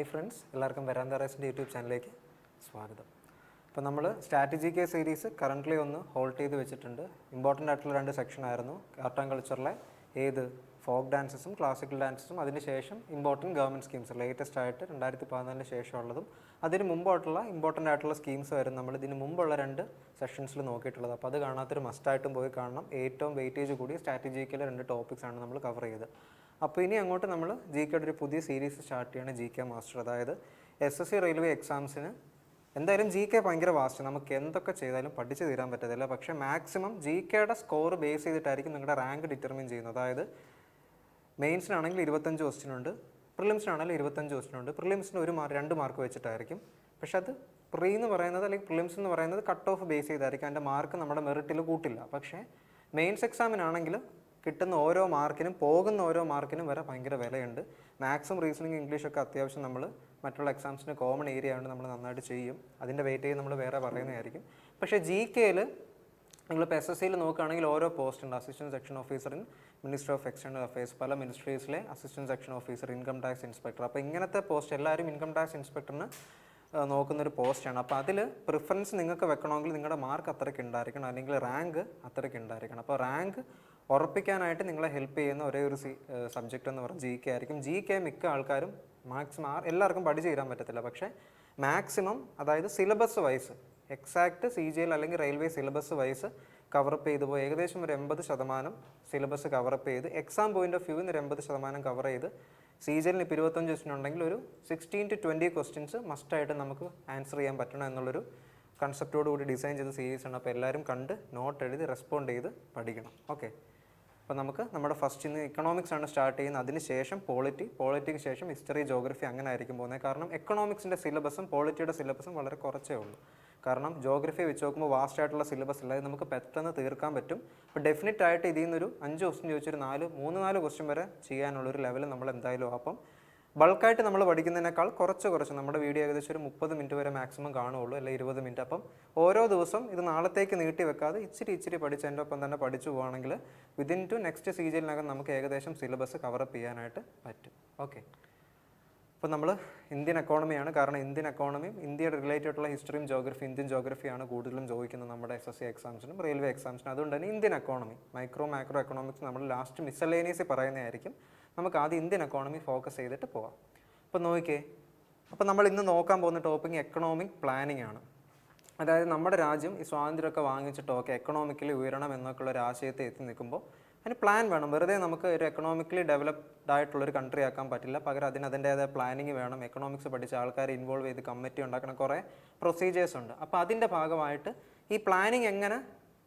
Hi friends, എല്ലാവർക്കും വരാന്ത റൈസിൻ്റെ YouTube ചാനലിലേക്ക് സ്വാഗതം. അപ്പോൾ നമ്മൾ സ്ട്രാറ്റജി കെ സീരീസ് കറൻ്റ്ലി ഒന്ന് ഹോൾഡ് ചെയ്ത് വെച്ചിട്ടുണ്ട്. ഇമ്പോർട്ടൻ്റ് ആയിട്ടുള്ള 2 സെക്ഷൻ ആയിരുന്നു. ആർട്ട് ആൻഡ് കൾച്ചറിലെ ഫോക്ക് ഡാൻസസും ക്ലാസിക്കൽ ഡാൻസസും, അതിന് ശേഷം ഇമ്പോർട്ടൻറ്റ് ഗവൺമെൻറ് സ്കീംസ് ലേറ്റസ്റ്റ് ആയിട്ട് 2014 ശേഷമുള്ളതും അതിന് മുമ്പോട്ടുള്ള ഇമ്പോർട്ടൻ്റ് ആയിട്ടുള്ള സ്കീംസ് വരും നമ്മൾ ഇതിന് മുമ്പുള്ള 2 സെഷൻസിൽ നോക്കിയിട്ടുള്ളത്. അപ്പോൾ അത് കാണാത്തൊരു മസ്റ്റായിട്ടും പോയി കാണണം. ഏറ്റവും വെയിറ്റേജ് കൂടി സ്ട്രാറ്റജിക്കലെ 2 ടോപ്പിക്സ് ആണ് നമ്മൾ കവർ ചെയ്തത്. അപ്പോൾ ഇനി അങ്ങോട്ട് നമ്മൾ ജി കെയുടെ ഒരു പുതിയ സീരീസ് സ്റ്റാർട്ട് ചെയ്യണം, ജി കെ മാസ്റ്റർ. അതായത് SSC റെയിൽവേ എക്സാംസിന് എന്തായാലും ജി കെ ഭയങ്കര വാസ്റ്റ്, നമുക്ക് എന്തൊക്കെ ചെയ്താലും പഠിച്ച് തീരാൻ പറ്റത്തില്ല. പക്ഷേ മാക്സിമം ജി കെയുടെ സ്കോർ ബേസ് ചെയ്തിട്ടായിരിക്കും നിങ്ങളുടെ റാങ്ക് ഡിറ്റർമിൻ ചെയ്യുന്നത്. അതായത് മെയിൻസിനാണെങ്കിൽ 25 ക്വസ്റ്റ്യൻ ഉണ്ട്, പ്രിലിംസിനാണെങ്കിൽ 25 ക്വസ്റ്റ്യൻ ഉണ്ട്. പ്രിലിംസിന് 2 മാർക്ക് വെച്ചിട്ടായിരിക്കും. പക്ഷെ അത് പ്രീ എന്ന് പറയുന്നത് അല്ലെങ്കിൽ പ്രിലിംസ് എന്ന് പറയുന്നത് കട്ട് ഓഫ് ബേസ് ചെയ്തായിരിക്കും. അതിൻ്റെ മാർക്ക് നമ്മുടെ മെറിറ്റിൽ കൂട്ടില്ല. പക്ഷേ മെയിൻസ് എക്സാമിനാണെങ്കിൽ കിട്ടുന്ന ഓരോ മാർക്കിനും പോകുന്ന ഓരോ മാർക്കിനും വരെ ഭയങ്കര വിലയുണ്ട്. മാത്സും റീസണിങ് ഇംഗ്ലീഷൊക്കെ അത്യാവശ്യം നമ്മൾ മറ്റുള്ള എക്സാംസിന് കോമൺ ഏരിയ ആയതുകൊണ്ട് നമ്മൾ നന്നായിട്ട് ചെയ്യും. അതിൻ്റെ വെയിറ്റേജ് നമ്മൾ വേറെ പറയുന്നതായിരിക്കും. പക്ഷേ ജി കെയിൽ നിങ്ങളിപ്പോൾ SSCയിൽ നോക്കുകയാണെങ്കിൽ ഓരോ പോസ്റ്റ് ഉണ്ട്. Assistant section officer in ministry of external affairs, പല മിനിസ്ട്രീസിലെ assistant section officer, income tax inspector. അപ്പോൾ ഇങ്ങനത്തെ പോസ്റ്റ് എല്ലാവരും ഇൻകം ടാക്സ് ഇൻസ്പെക്ടറിന് നോക്കുന്നൊരു പോസ്റ്റാണ്. അപ്പോൾ അതിൽ പ്രിഫറൻസ് നിങ്ങൾക്ക് വെക്കണമെങ്കിൽ നിങ്ങളുടെ മാർക്ക് അത്രയ്ക്ക് ഉണ്ടായിരിക്കണം, അല്ലെങ്കിൽ റാങ്ക് അത്രയ്ക്ക് ഉണ്ടായിരിക്കണം. അപ്പോൾ റാങ്ക് ഉറപ്പിക്കാനായിട്ട് നിങ്ങളെ ഹെൽപ്പ് ചെയ്യുന്ന ഒരേ ഒരു സബ്ജക്റ്റ് എന്ന് പറഞ്ഞാൽ ജി കെ ആയിരിക്കും. ജി കെ മിക്ക ആൾക്കാരും മാക്സിമം എല്ലാവർക്കും പഠിച്ചു തീരാൻ പറ്റത്തില്ല. പക്ഷേ മാക്സിമം അതായത് സിലബസ് വൈസ് എക്സാക്റ്റ് CGL അല്ലെങ്കിൽ റെയിൽവേ സിലബസ് വൈസ് കവറപ്പ് ചെയ്ത് പോയി ഏകദേശം ഒരു 80% സിലബസ് കവറപ്പ് ചെയ്ത് എക്സാം പോയിന്റ് ഓഫ് വ്യൂവിൽ ഒരു 80% കവർ ചെയ്ത് CGLന് 25 ക്വസ്റ്റ്യൻ ഉണ്ടെങ്കിൽ ഒരു 16 to 20 ക്വസ്റ്റ്യൻസ് മസ്റ്റായിട്ട് നമുക്ക് ആൻസർ ചെയ്യാൻ പറ്റണം എന്നുള്ളൊരു കൺസെപ്റ്റോട് കൂടി ഡിസൈൻ ചെയ്ത സീരീസ് ആണ്. അപ്പോൾ എല്ലാവരും കണ്ട് നോട്ട് എഴുതി റെസ്പോണ്ട് ചെയ്ത് പഠിക്കണം. ഓക്കെ, അപ്പോൾ നമുക്ക് നമ്മുടെ ഫസ്റ്റ് ഇന്ന് ഇക്കണോമിക്സ് ആണ് സ്റ്റാർട്ട് ചെയ്യുന്നത്. അതിന് ശേഷം പോളിറ്റിക്ക് ശേഷം ഹിസ്റ്ററി, ജോഗ്രഫി അങ്ങനെ ആയിരിക്കും പോകുന്നത്. കാരണം എക്കണോമിക്സിൻ്റെ സിലബസും പോളിറ്റിയുടെ സിലബസും വളരെ കുറച്ചേ ഉള്ളൂ. കാരണം ജോഗ്രഫി വെച്ച് നോക്കുമ്പോൾ വാസ്റ്റ് ആയിട്ടുള്ള സിലബസ് അല്ലാതെ നമുക്ക് പെട്ടെന്ന് തീർക്കാൻ പറ്റും. അപ്പോൾ ഡെഫിനറ്റ് ആയിട്ട് ഇതിൽ നിന്നൊരു 5 ക്വസ്റ്റ്യൻ ചോദിച്ചൊരു 3-4 ക്വസ്റ്റ്യൻ വരെ ചെയ്യാനുള്ളൊരു ലെവൽ നമ്മൾ എന്തായാലും. അപ്പം ബൾക്കായിട്ട് നമ്മൾ പഠിക്കുന്നതിനേക്കാൾ കുറച്ച് നമ്മുടെ വീഡിയോ ഏകദേശം ഒരു 30 മിനിറ്റ് വരെ മാക്സിമം കാണുകയുള്ളൂ, അല്ലെങ്കിൽ 20 മിനിറ്റ്. അപ്പം ഓരോ ദിവസം ഇത് നാളത്തേക്ക് നീട്ടി വെക്കാതെ ഇച്ചിരി പഠിച്ചതിൻ്റെ ഒപ്പം തന്നെ പഠിച്ചു പോവുകയാണെങ്കിൽ വിതിൻ ടു നെക്സ്റ്റ് CGLനകം നമുക്ക് ഏകദേശം സിലബസ് കവറപ്പ് ചെയ്യാനായിട്ട് പറ്റും. ഓക്കെ, അപ്പോൾ നമ്മൾ ഇന്ത്യൻ എക്കോണമിയാണ്. കാരണം ഇന്ത്യൻ എക്കോണമിയും ഇന്ത്യയുടെ റിലേറ്റഡ് ആയിട്ടുള്ള ഹിസ്റ്ററിയും ജോഗ്രഫി, ഇന്ത്യൻ ജോഗ്രഫിയാണ് കൂടുതലും ചോദിക്കുന്നത് നമ്മുടെ SSC എക്സാംസിനും റെയിൽവേ എക്സാംസിനും. അതുകൊണ്ട് തന്നെ ഇന്ത്യൻ എക്കോണമി, മാക്രോ എക്കണോമിക്സ് നമ്മൾ ലാസ്റ്റ് മിസലേനിയസ് പറയുന്നതായിരിക്കും. നമുക്ക് ആദ്യം ഇന്ത്യൻ എക്കോണമി ഫോക്കസ് ചെയ്തിട്ട് പോവാം. അപ്പോൾ നോക്കിക്കേ, അപ്പോൾ നമ്മൾ ഇന്ന് നോക്കാൻ പോകുന്ന ടോപ്പിക് എക്കണോമിക് പ്ലാനിങ് ആണ്. അതായത് നമ്മുടെ രാജ്യം ഈ സ്വാതന്ത്ര്യമൊക്കെ വാങ്ങിച്ചിട്ട് എക്കണോമിക്കലി ഉയരണം എന്നൊക്കെയുള്ള ഒരു ആശയത്തെ എത്തി നിൽക്കുമ്പോൾ അതിന് പ്ലാൻ വേണം. വെറുതെ നമുക്ക് ഒരു എക്കണോമിക്കലി ഡെവലപ്ഡ് ആയിട്ടുള്ളൊരു കൺട്രി ആക്കാൻ പറ്റില്ല. പകരം അതിൻ്റേതായ പ്ലാനിങ് വേണം. എക്കണോമിക്സ് പഠിച്ച ആൾക്കാരെ ഇൻവോൾവ് ചെയ്ത് കമ്മിറ്റി ഉണ്ടാക്കണം, കുറേ പ്രൊസീജിയേഴ്സ് ഉണ്ട്. അപ്പോൾ അതിൻ്റെ ഭാഗമായിട്ട് ഈ പ്ലാനിങ് എങ്ങനെ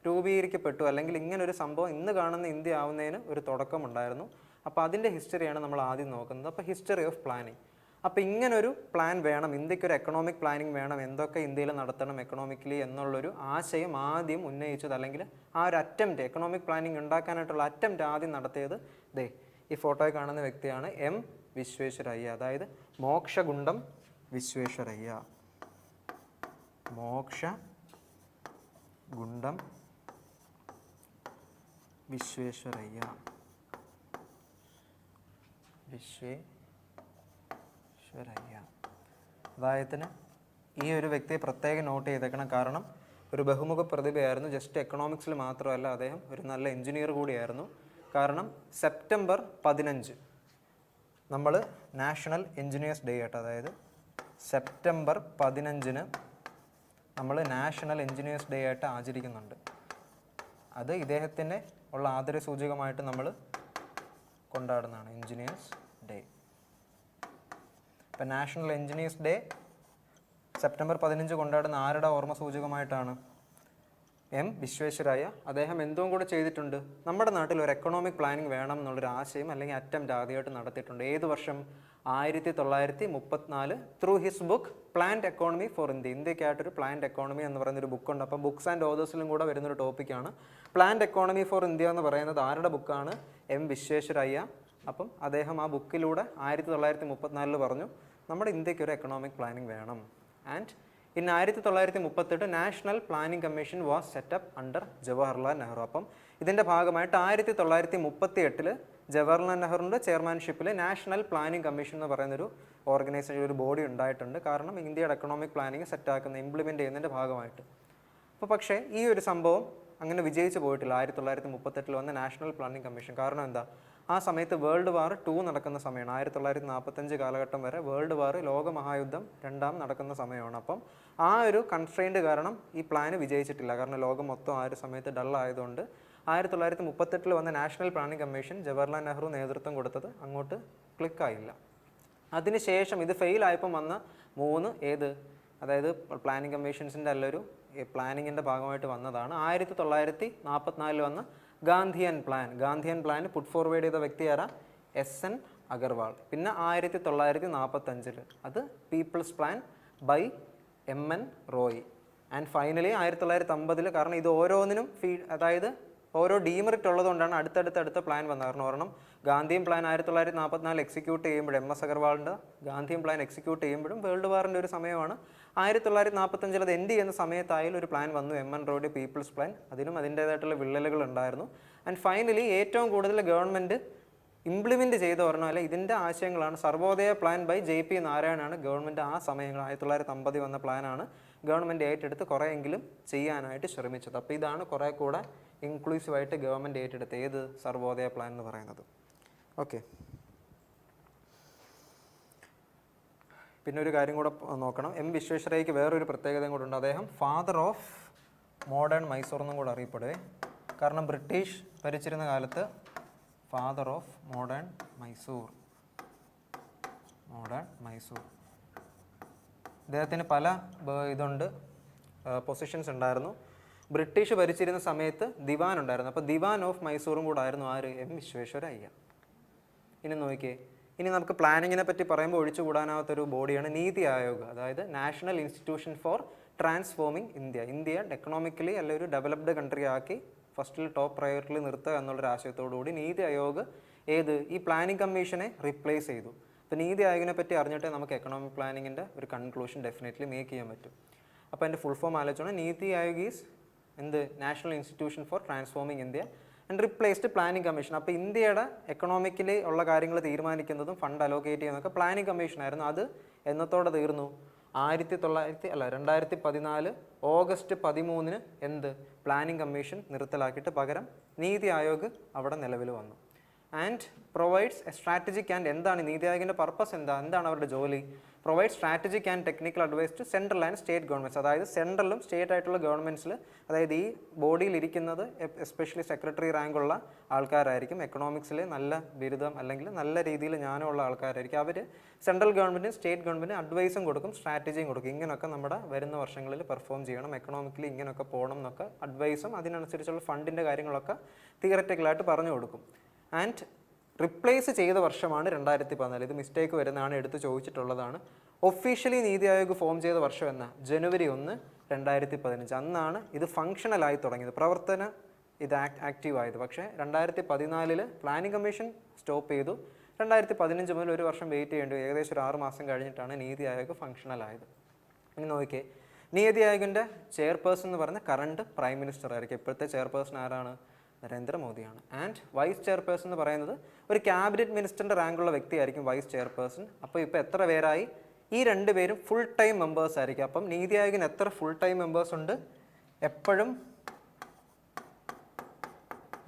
രൂപീകരിക്കപ്പെട്ടു, അല്ലെങ്കിൽ ഇങ്ങനൊരു സംഭവം ഇന്ന് കാണുന്ന ഇന്ത്യ ആവുന്നതിന് ഒരു തുടക്കമുണ്ടായിരുന്നു. അപ്പോൾ അതിൻ്റെ ഹിസ്റ്ററിയാണ് നമ്മൾ ആദ്യം നോക്കുന്നത്. അപ്പോൾ ഹിസ്റ്ററി ഓഫ് പ്ലാനിങ്. അപ്പോൾ ഇങ്ങനൊരു പ്ലാൻ വേണം, ഇന്ത്യക്കൊരു എക്കണോമിക് പ്ലാനിങ് വേണം, എന്തൊക്കെ ഇന്ത്യയിൽ നടത്തണം എക്കണോമിക്കലി എന്നുള്ളൊരു ആശയം ആദ്യം ഉന്നയിച്ചത്, അല്ലെങ്കിൽ ആ ഒരു അറ്റംപ്റ്റ് എക്കണോമിക് പ്ലാനിങ് ഉണ്ടാക്കാനായിട്ടുള്ള അറ്റംപ്റ്റ് ആദ്യം നടത്തിയത് ഈ ഫോട്ടോയിൽ കാണുന്ന വ്യക്തിയാണ് M. വിശ്വേശ്വരയ്യ. അതായത് മോക്ഷഗുണ്ടം വിശ്വേശ്വരയ്യ. മോക്ഷഗുണ്ടം വിശ്വേശ്വരയ്യ. അദ്ദേഹത്തിന് ഈ ഒരു വ്യക്തിയെ പ്രത്യേകം നോട്ട് ചെയ്തേക്കണം. കാരണം ഒരു ബഹുമുഖ പ്രതിഭയായിരുന്നു. ജസ്റ്റ് എക്കണോമിക്സിൽ മാത്രമല്ല, അദ്ദേഹം ഒരു നല്ല എഞ്ചിനീയർ കൂടിയായിരുന്നു. കാരണം സെപ്റ്റംബർ 15 നമ്മൾ നാഷണൽ എഞ്ചിനീയേഴ്സ് ഡേ ആയിട്ട്, അതായത് സെപ്റ്റംബർ 15 നമ്മൾ നാഷണൽ എഞ്ചിനീയേഴ്സ് ഡേ ആയിട്ട് ആചരിക്കുന്നുണ്ട്. അത് ഇദ്ദേഹത്തിൻ്റെ ഉള്ള ആദരസൂചകമായിട്ട് നമ്മൾ കൊണ്ടാടുന്നതാണ് എഞ്ചിനീയേഴ്സ് ഡേ. ഇപ്പം നാഷണൽ എഞ്ചിനീയേഴ്സ് ഡേ സെപ്റ്റംബർ 15 കൊണ്ടാടുന്ന ആരുടെ ഓർമ്മ സൂചകമായിട്ടാണ്? M. വിശ്വേശ്വരയ്യ. അദ്ദേഹം എന്തും കൂടെ ചെയ്തിട്ടുണ്ട്, നമ്മുടെ നാട്ടിൽ ഒരു എക്കണോമിക് പ്ലാനിങ് വേണം എന്നുള്ളൊരു ആശയം അല്ലെങ്കിൽ അറ്റംപ്റ്റ് ആദ്യമായിട്ട് നടത്തിയിട്ടുണ്ട്. ഏത് വർഷം? 1934 through his book planned economy for India. ഇന്ത്യക്കായിട്ടൊരു പ്ലാൻഡ് എക്കോണമി എന്ന് പറയുന്നൊരു ബുക്കുണ്ട്. അപ്പം ബുക്സ് ആൻഡ് ഓതേഴ്സിലും കൂടെ വരുന്നൊരു ടോപ്പിക്കാണ് പ്ലാൻഡ് എക്കോണമി ഫോർ ഇന്ത്യ എന്ന് പറയുന്നത്. ആരുടെ ബുക്കാണ്? M. വിശ്വേശ്വരയ്യ. അപ്പം അദ്ദേഹം ആ ബുക്കിലൂടെ 1934 പറഞ്ഞു നമ്മുടെ ഇന്ത്യക്ക് ഒരു എക്കണോമിക് പ്ലാനിങ് വേണം. And in 1938 national planning commission was set up under Jawaharlal Nehru. അപ്പം ഇതിൻ്റെ ഭാഗമായിട്ട് 1938 ജവഹർലാൽ നെഹ്റുവിൻ്റെ ചെയർമാൻഷിപ്പിൽ നാഷണൽ പ്ലാനിംഗ് കമ്മീഷൻ എന്ന് പറയുന്നൊരു ഓർഗനൈസേഷൻ ഒരു ബോഡി ഉണ്ടായിട്ടുണ്ട്. കാരണം ഇന്ത്യയുടെ എക്കണോമിക് പ്ലാനിങ് സെറ്റാക്കുന്ന ഇംപ്ലിമെൻറ്റ് ചെയ്യുന്നതിൻ്റെ ഭാഗമായിട്ട്. അപ്പോൾ പക്ഷേ ഈ ഒരു സംഭവം അങ്ങനെ വിജയിച്ച് പോയിട്ടില്ല 1938 വന്ന നാഷണൽ പ്ലാനിംഗ് കമ്മീഷൻ. കാരണം എന്താ, ആ സമയത്ത് വേൾഡ് വാർ 2 നടക്കുന്ന സമയമാണ്. 1945 കാലഘട്ടം വരെ വേൾഡ് വാർ, ലോകമഹായുദ്ധം 2 നടക്കുന്ന സമയമാണ്. അപ്പം ആ ഒരു കൺസ്ട്രെയിൻറ്റ് കാരണം ഈ പ്ലാന് വിജയിച്ചിട്ടില്ല. കാരണം ലോകം മൊത്തം ആ ഒരു സമയത്ത് ഡള്ളായതുകൊണ്ട് 1938 വന്ന national planning commission Jawaharlal Nehru നേതൃത്വം കൊടുത്തത് അങ്ങോട്ട് ക്ലിക്കായില്ല. അതിനുശേഷം ഇത് ഫെയിലായപ്പം വന്ന 3 അതായത് പ്ലാനിംഗ് കമ്മീഷൻസിൻ്റെ എല്ലാവരും പ്ലാനിങ്ങിൻ്റെ ഭാഗമായിട്ട് വന്നതാണ്. 1944 വന്ന ഗാന്ധിയൻ പ്ലാൻ പുട്ട് ഫോർവേഡ് ചെയ്ത വ്യക്തി ആരാ? SN അഗർവാൾ. പിന്നെ 1945 അത് people's plan by MN Roy. And finally 1950 കാരണം ഇത് ഓരോന്നിനും അതായത് ഓരോ ഡീമെറിറ്റ് ഉള്ളതുകൊണ്ടാണ് അടുത്ത പ്ലാൻ വന്നത്. കാരണം ഒരെണ്ണം ഗാന്ധിയൻ പ്ലാൻ 1944 എക്സിക്യൂട്ട് ചെയ്യുമ്പോഴും MS അഗർവാളിൻ്റെ ഗാന്ധിയൻ പ്ലാൻ എക്സിക്യൂട്ട് ചെയ്യുമ്പോഴും വേൾഡ് വാറിൻ്റെ ഒരു സമയമാണ്. 1945 അത് എൻഡ് ചെയ്യുന്ന സമയത്തായാലും ഒരു പ്ലാൻ വന്നു, MN റോയുടെ പീപ്പിൾസ് പ്ലാൻ. അതിനും അതിൻ്റേതായിട്ടുള്ള വിള്ളലുകൾ ഉണ്ടായിരുന്നു. ആൻഡ് ഫൈനലി ഏറ്റവും കൂടുതൽ ഗവൺമെൻറ് ഇംപ്ലിമെൻറ്റ് ചെയ്ത ഒരെണ്ണമല്ല ഇതിൻ്റെ ആശയങ്ങളാണ് സർവോദയ പ്ലാൻ ബൈ JP നാരായണാണ്. ഗവൺമെൻറ് ആ സമയങ്ങൾ 1950 വന്ന പ്ലാനാണ് ഗവൺമെൻറ് ഏറ്റെടുത്ത് കുറേയെങ്കിലും ചെയ്യാനായിട്ട് ശ്രമിച്ചത്. അപ്പോൾ ഇതാണ് കുറേ കൂടെ ഇൻക്ലൂസീവായിട്ട് ഗവൺമെൻറ് ഏറ്റെടുത്ത് ഏത് സർവോദയ പ്ലാൻ എന്ന് പറയുന്നത്. ഓക്കെ, പിന്നെ ഒരു കാര്യം കൂടെ നോക്കണം. വിശ്വേശ്വരയ്യക്ക് വേറൊരു പ്രത്യേകതയും കൂടെ ഉണ്ട്. അദ്ദേഹം ഫാദർ ഓഫ് മോഡേൺ മൈസൂർ എന്നും കൂടെ അറിയപ്പെടുവേ. കാരണം ബ്രിട്ടീഷ് ഭരിച്ചിരുന്ന കാലത്ത് ഫാദർ ഓഫ് മോഡേൺ മൈസൂർ. അദ്ദേഹത്തിന് പല പൊസിഷൻസ് ഉണ്ടായിരുന്നു. ബ്രിട്ടീഷ് ഭരിച്ചിരുന്ന സമയത്ത് ദിവാൻ ഉണ്ടായിരുന്നു. അപ്പോൾ ദിവാൻ ഓഫ് മൈസൂറും കൂടെ ആയിരുന്നു ആര്? വിശ്വേശ്വരയ്യ. ഇനി നോക്കിയേ, ഇനി നമുക്ക് പ്ലാനിങ്ങിനെ പറ്റി പറയുമ്പോൾ ഒഴിച്ചുകൂടാനാവാത്തൊരു ബോഡിയാണ് നീതി ആയോഗ്. അതായത് നാഷണൽ ഇൻസ്റ്റിറ്റ്യൂഷൻ ഫോർ ട്രാൻസ്ഫോമിങ് ഇന്ത്യയെ എക്കണോമിക്കലി അല്ല ഒരു ഡെവലപ്ഡ് കൺട്രി ആക്കി ഫസ്റ്റിൽ ടോപ്പ് പ്രയോറിറ്റിയിൽ നിർത്തുക എന്നുള്ളൊരു ആശയത്തോടുകൂടി നീതി ആയോഗ് ഈ പ്ലാനിംഗ് കമ്മീഷനെ റീപ്ലേസ് ചെയ്തു. അപ്പോൾ നീതി ആയോഗിനെ പറ്റി അറിഞ്ഞിട്ട് നമുക്ക് എക്കണോമിക് പ്ലാനിങ്ങിൻ്റെ ഒരു കൺക്ലൂഷൻ ഡെഫിനറ്റ്ലി മേക്ക് ചെയ്യാൻ പറ്റും. അപ്പോൾ എൻ്റെ ഫുൾ ഫോം ആലോചിച്ചോണം. NITI Aayog is national institution for transforming India and replaced planning commission. അപ്പോൾ ഇന്ത്യയുടെ എക്കണോമിക്കലി ഉള്ള കാര്യങ്ങൾ തീരുമാനിക്കുന്നതും ഫണ്ട് അലോക്കേറ്റ് ചെയ്യുന്നതൊക്കെ പ്ലാനിംഗ് കമ്മീഷനായിരുന്നു. അത് എന്നത്തോടെ തീർന്നു? 2014 ഓഗസ്റ്റ് 13 പ്ലാനിംഗ് കമ്മീഷൻ നിർത്തലാക്കിയിട്ട് പകരം നീതി ആയോഗ് അവിടെ നിലവിൽ വന്നു. And provides a strategic and എന്താണ് നീതി ആയോഗിൻ്റെ പർപ്പസ്? എന്താണ് അവരുടെ ജോലി? Provide strategic and technical advice to central and state governments. അതായത് സെൻട്രലും സ്റ്റേറ്റ് ആയിട്ടുള്ള ഗവൺമെൻറ്റ്സിൽ, അതായത് ഈ ബോഡിയിൽ ഇരിക്കുന്നത് എസ്പെഷ്യലി സെക്രട്ടറി റാങ്കുള്ള ആൾക്കാരായിരിക്കും. എക്കണോമിക്സിൽ നല്ല ബിരുദം അല്ലെങ്കിൽ നല്ല രീതിയിൽ ജ്ഞാനമുള്ള ആൾക്കാരായിരിക്കും. അവർ സെൻട്രൽ ഗവൺമെൻറ്റിനും സ്റ്റേറ്റ് ഗവൺമെൻറ്റിനും അഡ്വൈസും കൊടുക്കും, സ്ട്രാറ്റജിയും കൊടുക്കും. ഇങ്ങനെയൊക്കെ നമ്മുടെ വരുന്ന വർഷങ്ങളിൽ പെർഫോം ചെയ്യണം, എക്കണോമിക്കലി ഇങ്ങനെയൊക്കെ പോകണം എന്നൊക്കെ അഡ്വൈസും അതിനനുസരിച്ചുള്ള ഫണ്ടിൻ്റെ കാര്യങ്ങളൊക്കെ തിയററ്റിക്കലായിട്ട് പറഞ്ഞു കൊടുക്കും. ആൻഡ് റിപ്ലേസ് ചെയ്ത വർഷമാണ് 2014. ഇത് മിസ്റ്റേക്ക് വരുന്നതാണ്, എടുത്ത് ചോദിച്ചിട്ടുള്ളതാണ്. ഒഫീഷ്യലി നീതി ആയോഗ് ഫോം ചെയ്ത വർഷം എന്നാ? January 1, 2015. അന്നാണ് ഇത് ഫങ്ഷണലായി തുടങ്ങിയത്, ഇത് ആക്റ്റീവ് ആയത്. പക്ഷേ 2014 പ്ലാനിംഗ് കമ്മീഷൻ സ്റ്റോപ്പ് ചെയ്തു. 2015 മുതൽ ഒരു വർഷം വെയിറ്റ് ചെയ്യേണ്ടി, ഏകദേശം ഒരു 6 മാസം കഴിഞ്ഞിട്ടാണ് നീതി ആയോഗ് ഫങ്ഷണലായത്. ഇനി നോക്കിയേ, നീതി ആയോഗിൻ്റെ ചെയർപേഴ്സൺ എന്ന് പറയുന്ന കറണ്ട് പ്രൈം മിനിസ്റ്റർ ആയിരിക്കും. ഇപ്പോഴത്തെ ചെയർപേഴ്സൺ ആരാണ്? നരേന്ദ്രമോദിയാണ്. ആൻഡ് വൈസ് ചെയർപേഴ്സൺ എന്ന് പറയുന്നത് ഒരു ക്യാബിനറ്റ് മിനിസ്റ്ററിൻ്റെ റാങ്കുള്ള വ്യക്തിയായിരിക്കും വൈസ് ചെയർപേഴ്സൺ. അപ്പോൾ ഇപ്പോൾ എത്ര പേരായി? ഈ 2 പേരും ഫുൾ ടൈം മെമ്പേഴ്സ് ആയിരിക്കും. അപ്പം നീതി ആയോഗിന് എത്ര ഫുൾ ടൈം മെമ്പേഴ്സ് ഉണ്ട്? എപ്പോഴും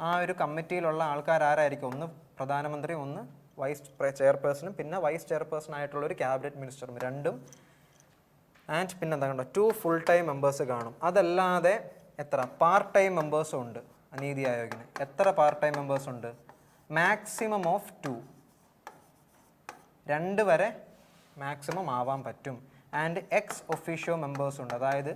ആ ഒരു കമ്മിറ്റിയിലുള്ള ആൾക്കാർ ആരായിരിക്കും? ഒന്ന് പ്രധാനമന്ത്രി, ഒന്ന് വൈസ് ചെയർപേഴ്സണും പിന്നെ വൈസ് ചെയർപേഴ്സൺ ആയിട്ടുള്ള ഒരു ക്യാബിനറ്റ് മിനിസ്റ്ററും, രണ്ടും. ആൻഡ് പിന്നെ എന്താ കണ്ടോ, 2 ഫുൾ ടൈം മെമ്പേഴ്സ് കാണും. അതല്ലാതെ എത്ര പാർട്ട് ടൈം മെമ്പേഴ്സും ഉണ്ട് നീതി ആയോഗിന്. എത്ര പാർട്ട് ടൈം മെമ്പേഴ്സ് ഉണ്ട്? മാക്സിമം ഓഫ് 2 വരെ മാക്സിമം ആവാൻ പറ്റും. ആൻഡ് എക്സ് ഒഫീഷ്യോ മെമ്പേഴ്സ് ഉണ്ട്. അതായത്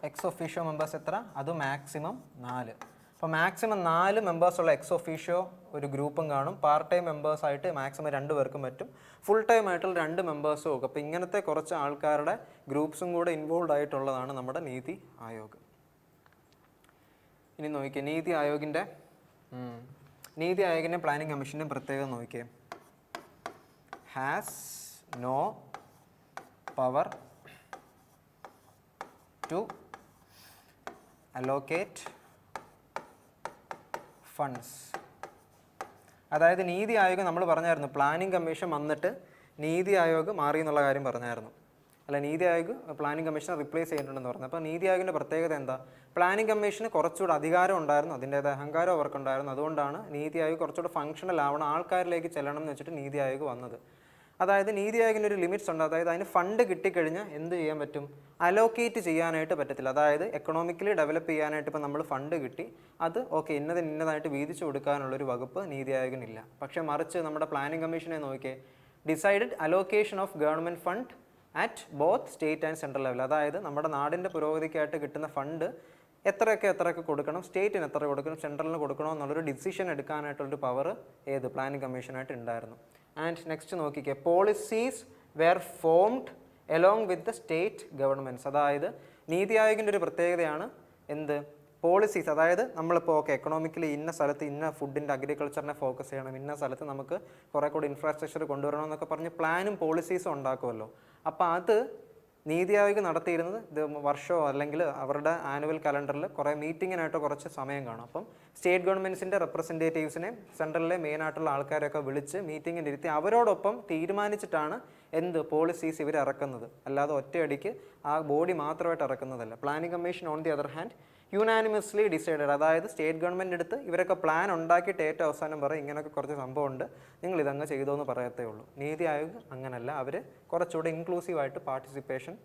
എക്സ് ഒഫീഷ്യോ മെമ്പേഴ്സ് എത്ര? അത് മാക്സിമം 4. അപ്പോൾ മാക്സിമം 4 മെമ്പേഴ്സുള്ള എക്സ് ഒഫീഷ്യോ ഒരു ഗ്രൂപ്പും കാണും. പാർട്ട് ടൈം മെമ്പേഴ്സായിട്ട് മാക്സിമം 2 പേർക്കും പറ്റും. ഫുൾ ടൈം ആയിട്ടുള്ള 2 മെമ്പേഴ്സും ഒക്കെ. അപ്പോൾ ഇങ്ങനത്തെ കുറച്ച് ആൾക്കാരുടെ ഗ്രൂപ്പ്സും കൂടെ ഇൻവോൾവ് ആയിട്ടുള്ളതാണ് നമ്മുടെ നീതി ആയോഗ്. ഇനി നോക്കിയേ, നീതി ആയോഗിൻ്റെ പ്ലാനിംഗ് കമ്മീഷൻ്റെ പ്രത്യേകത നോക്കിയേ. Has no power to allocate funds. അതായത് നീതി ആയോഗ് നമ്മൾ പറഞ്ഞായിരുന്നു പ്ലാനിംഗ് കമ്മീഷൻ വന്നിട്ട് നീതി ആയോഗ് മാറി എന്നുള്ള കാര്യം പറഞ്ഞായിരുന്നു. അല്ല, നീതി ആയോഗ് പ്ലാനിംഗ് കമ്മീഷനെ റിപ്ലേസ് ചെയ്തിട്ടുണ്ടെന്ന് പറഞ്ഞു. അപ്പോൾ നീതി ആയോഗിൻ്റെ പ്രത്യേകത എന്താ? പ്ലാനിംഗ് കമ്മീഷന് കുറച്ചുകൂടെ അധികാരം ഉണ്ടായിരുന്നു, അതിൻ്റേതായ അഹങ്കാരം അവർക്കുണ്ടായിരുന്നു. അതുകൊണ്ടാണ് നീതി ആയോഗ് കുറച്ചുകൂടെ ഫങ്ഷണൽ ആവണം, ആൾക്കാരിലേക്ക് ചെല്ലണം എന്ന് വെച്ചിട്ട് നീതി ആയോഗ് വന്നത്. അതായത് നീതി ആയോഗിന് ഒരു ലിമിറ്റ്സ് ഉണ്ട്. അതായത് അതിന് ഫണ്ട് കിട്ടിക്കഴിഞ്ഞാൽ എന്ത് ചെയ്യാൻ പറ്റും? അലോക്കേറ്റ് ചെയ്യാനായിട്ട് പറ്റത്തില്ല. അതായത് എക്കണോമിക്കലി ഡെവലപ്പ് ചെയ്യാനായിട്ട് ഇപ്പോൾ നമ്മൾ ഫണ്ട് കിട്ടി, അത് ഓക്കെ ഇന്നതായിട്ട് വീതിച്ചു കൊടുക്കാനുള്ളൊരു വകുപ്പ് നീതി ആയോഗിനില്ല. പക്ഷേ മറിച്ച് നമ്മുടെ പ്ലാനിംഗ് കമ്മീഷനെ നോക്കിയേ, decided allocation of government fund at both state and central level. അതായത് നമ്മുടെ നാടിൻ്റെ പുരോഗതിക്കായിട്ട് കിട്ടുന്ന ഫണ്ട് എത്രയൊക്കെ കൊടുക്കണം, സ്റ്റേറ്റിന് എത്ര കൊടുക്കണം, സെൻട്രലിന് കൊടുക്കണോ എന്നുള്ളൊരു ഡിസിഷൻ എടുക്കാനായിട്ടുള്ളൊരു പവർ ഏത് പ്ലാനിംഗ് കമ്മീഷനായിട്ട് ഉണ്ടായിരുന്നു. ആൻഡ് നെക്സ്റ്റ് നോക്കിക്കേ, policies were formed along with the state governments. അതായത് നീതി ആയോഗിൻ്റെ ഒരു പ്രത്യേകതയാണ് എന്ത്? പോളിസീസ്. അതായത് നമ്മളിപ്പോൾ ഓക്കെ എക്കണോമിക്കലി ഇന്ന സ്ഥലത്ത് ഇന്ന ഫുഡിൻ്റെ അഗ്രികൾച്ചറിനെ ഫോക്കസ് ചെയ്യണം, ഇന്ന സ്ഥലത്ത് നമുക്ക് കുറേ കൂടി ഇൻഫ്രാസ്ട്രക്ചർ കൊണ്ടുവരണം എന്നൊക്കെ പറഞ്ഞ് പ്ലാനും പോളിസീസും ഉണ്ടാക്കുമല്ലോ. അപ്പോൾ അത് നീതി ആയോഗ് നടത്തിയിരുന്നത് ഇത് വർഷമോ അല്ലെങ്കിൽ അവരുടെ ആനുവൽ കലണ്ടറിൽ കുറേ മീറ്റിങ്ങിനായിട്ടോ കുറച്ച് സമയം കാണും. അപ്പം സ്റ്റേറ്റ് ഗവൺമെൻറ്റ്സിൻ്റെ റെപ്രസെൻറ്റേറ്റീവ്സിനെ സെൻട്രലിലെ മെയിനായിട്ടുള്ള ആൾക്കാരെയൊക്കെ വിളിച്ച് മീറ്റിങ്ങിനിരുത്തി അവരോടൊപ്പം തീരുമാനിച്ചിട്ടാണ് എന്ത് പോളിസീസ് ഇവർ ഇറക്കുന്നത്. അല്ലാതെ ഒറ്റയടിക്ക് ആ ബോഡി മാത്രമായിട്ട് ഇറക്കുന്നതല്ല. Planning commission on the other hand unanimously decided. അതായത് സ്റ്റേറ്റ് ഗവൺമെൻറ് എടുത്ത് ഇവരൊക്കെ പ്ലാൻ ഉണ്ടാക്കിയിട്ട് ഏറ്റവും അവസാനം പറയും ഇങ്ങനെയൊക്കെ കുറച്ച് സംഭവമുണ്ട്, നിങ്ങൾ ഇതങ്ങ് ചെയ്തോ എന്ന് പറയത്തേ ഉള്ളൂ. നീതി ആയോഗ് അങ്ങനല്ല, അവർ കുറച്ചുകൂടെ ഇൻക്ലൂസീവായിട്ട് പാർട്ടിസിപ്പേഷൻ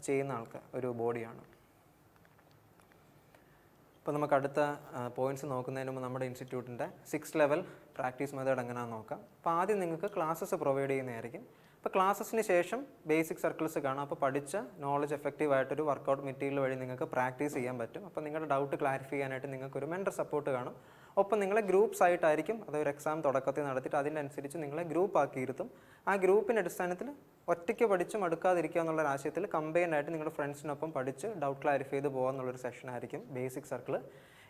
ചെയ്യുന്ന ഒരു ബോഡിയാണ്. അപ്പോൾ നമുക്ക് അടുത്ത പോയിൻറ്റ്സ് നോക്കുന്നതിന് മുമ്പ് നമ്മുടെ ഇൻസ്റ്റിറ്റ്യൂട്ടിൻ്റെ 6th ലെവൽ പ്രാക്ടീസ് മെത്തേഡ് എങ്ങനെയാണെന്ന് നോക്കാം. അപ്പോൾ ആദ്യം നിങ്ങൾക്ക് ക്ലാസ്സസ് പ്രൊവൈഡ് ചെയ്യുന്നതായിരിക്കും. അപ്പോൾ ക്ലാസ്സസിന് ശേഷം ബേസിക് സർക്കിൾസ് കാണാം. അപ്പോൾ പഠിച്ച നോളജ് എഫക്റ്റീവ് ആയിട്ടൊരു വർക്കൗട്ട് മെറ്റീരിയൽ വഴി നിങ്ങൾക്ക് പ്രാക്ടീസ് ചെയ്യാൻ പറ്റും. അപ്പോൾ നിങ്ങളുടെ ഡൗട്ട് ക്ലാരിഫൈ ചെയ്യാനായിട്ട് നിങ്ങൾക്കൊരു മെൻറ്റർ സപ്പോർട്ട് കാണും. ഒപ്പം നിങ്ങളെ ഗ്രൂപ്പ്സ് ആയിട്ടായിരിക്കും അതൊരു എക്സാം തുടക്കത്തിൽ നടത്തിയിട്ട് അതിനനുസരിച്ച് നിങ്ങളെ ഗ്രൂപ്പ് ആക്കിയിരുത്തും. ആ ഗ്രൂപ്പിൻ്റെ അടിസ്ഥാനത്തിൽ ഒറ്റയ്ക്ക് പഠിച്ചും അടുക്കാതിരിക്കുക എന്നുള്ള ആശയത്തിൽ കമ്പൈൻഡ് ആയിട്ട് നിങ്ങളുടെ ഫ്രണ്ട്സിനൊപ്പം പഠിച്ച് ഡൗട്ട് ക്ലാരിഫൈ ചെയ്ത് പോകുക എന്നുള്ളൊരു സെഷൻ ആയിരിക്കും ബേസിക് സർക്കിൾ.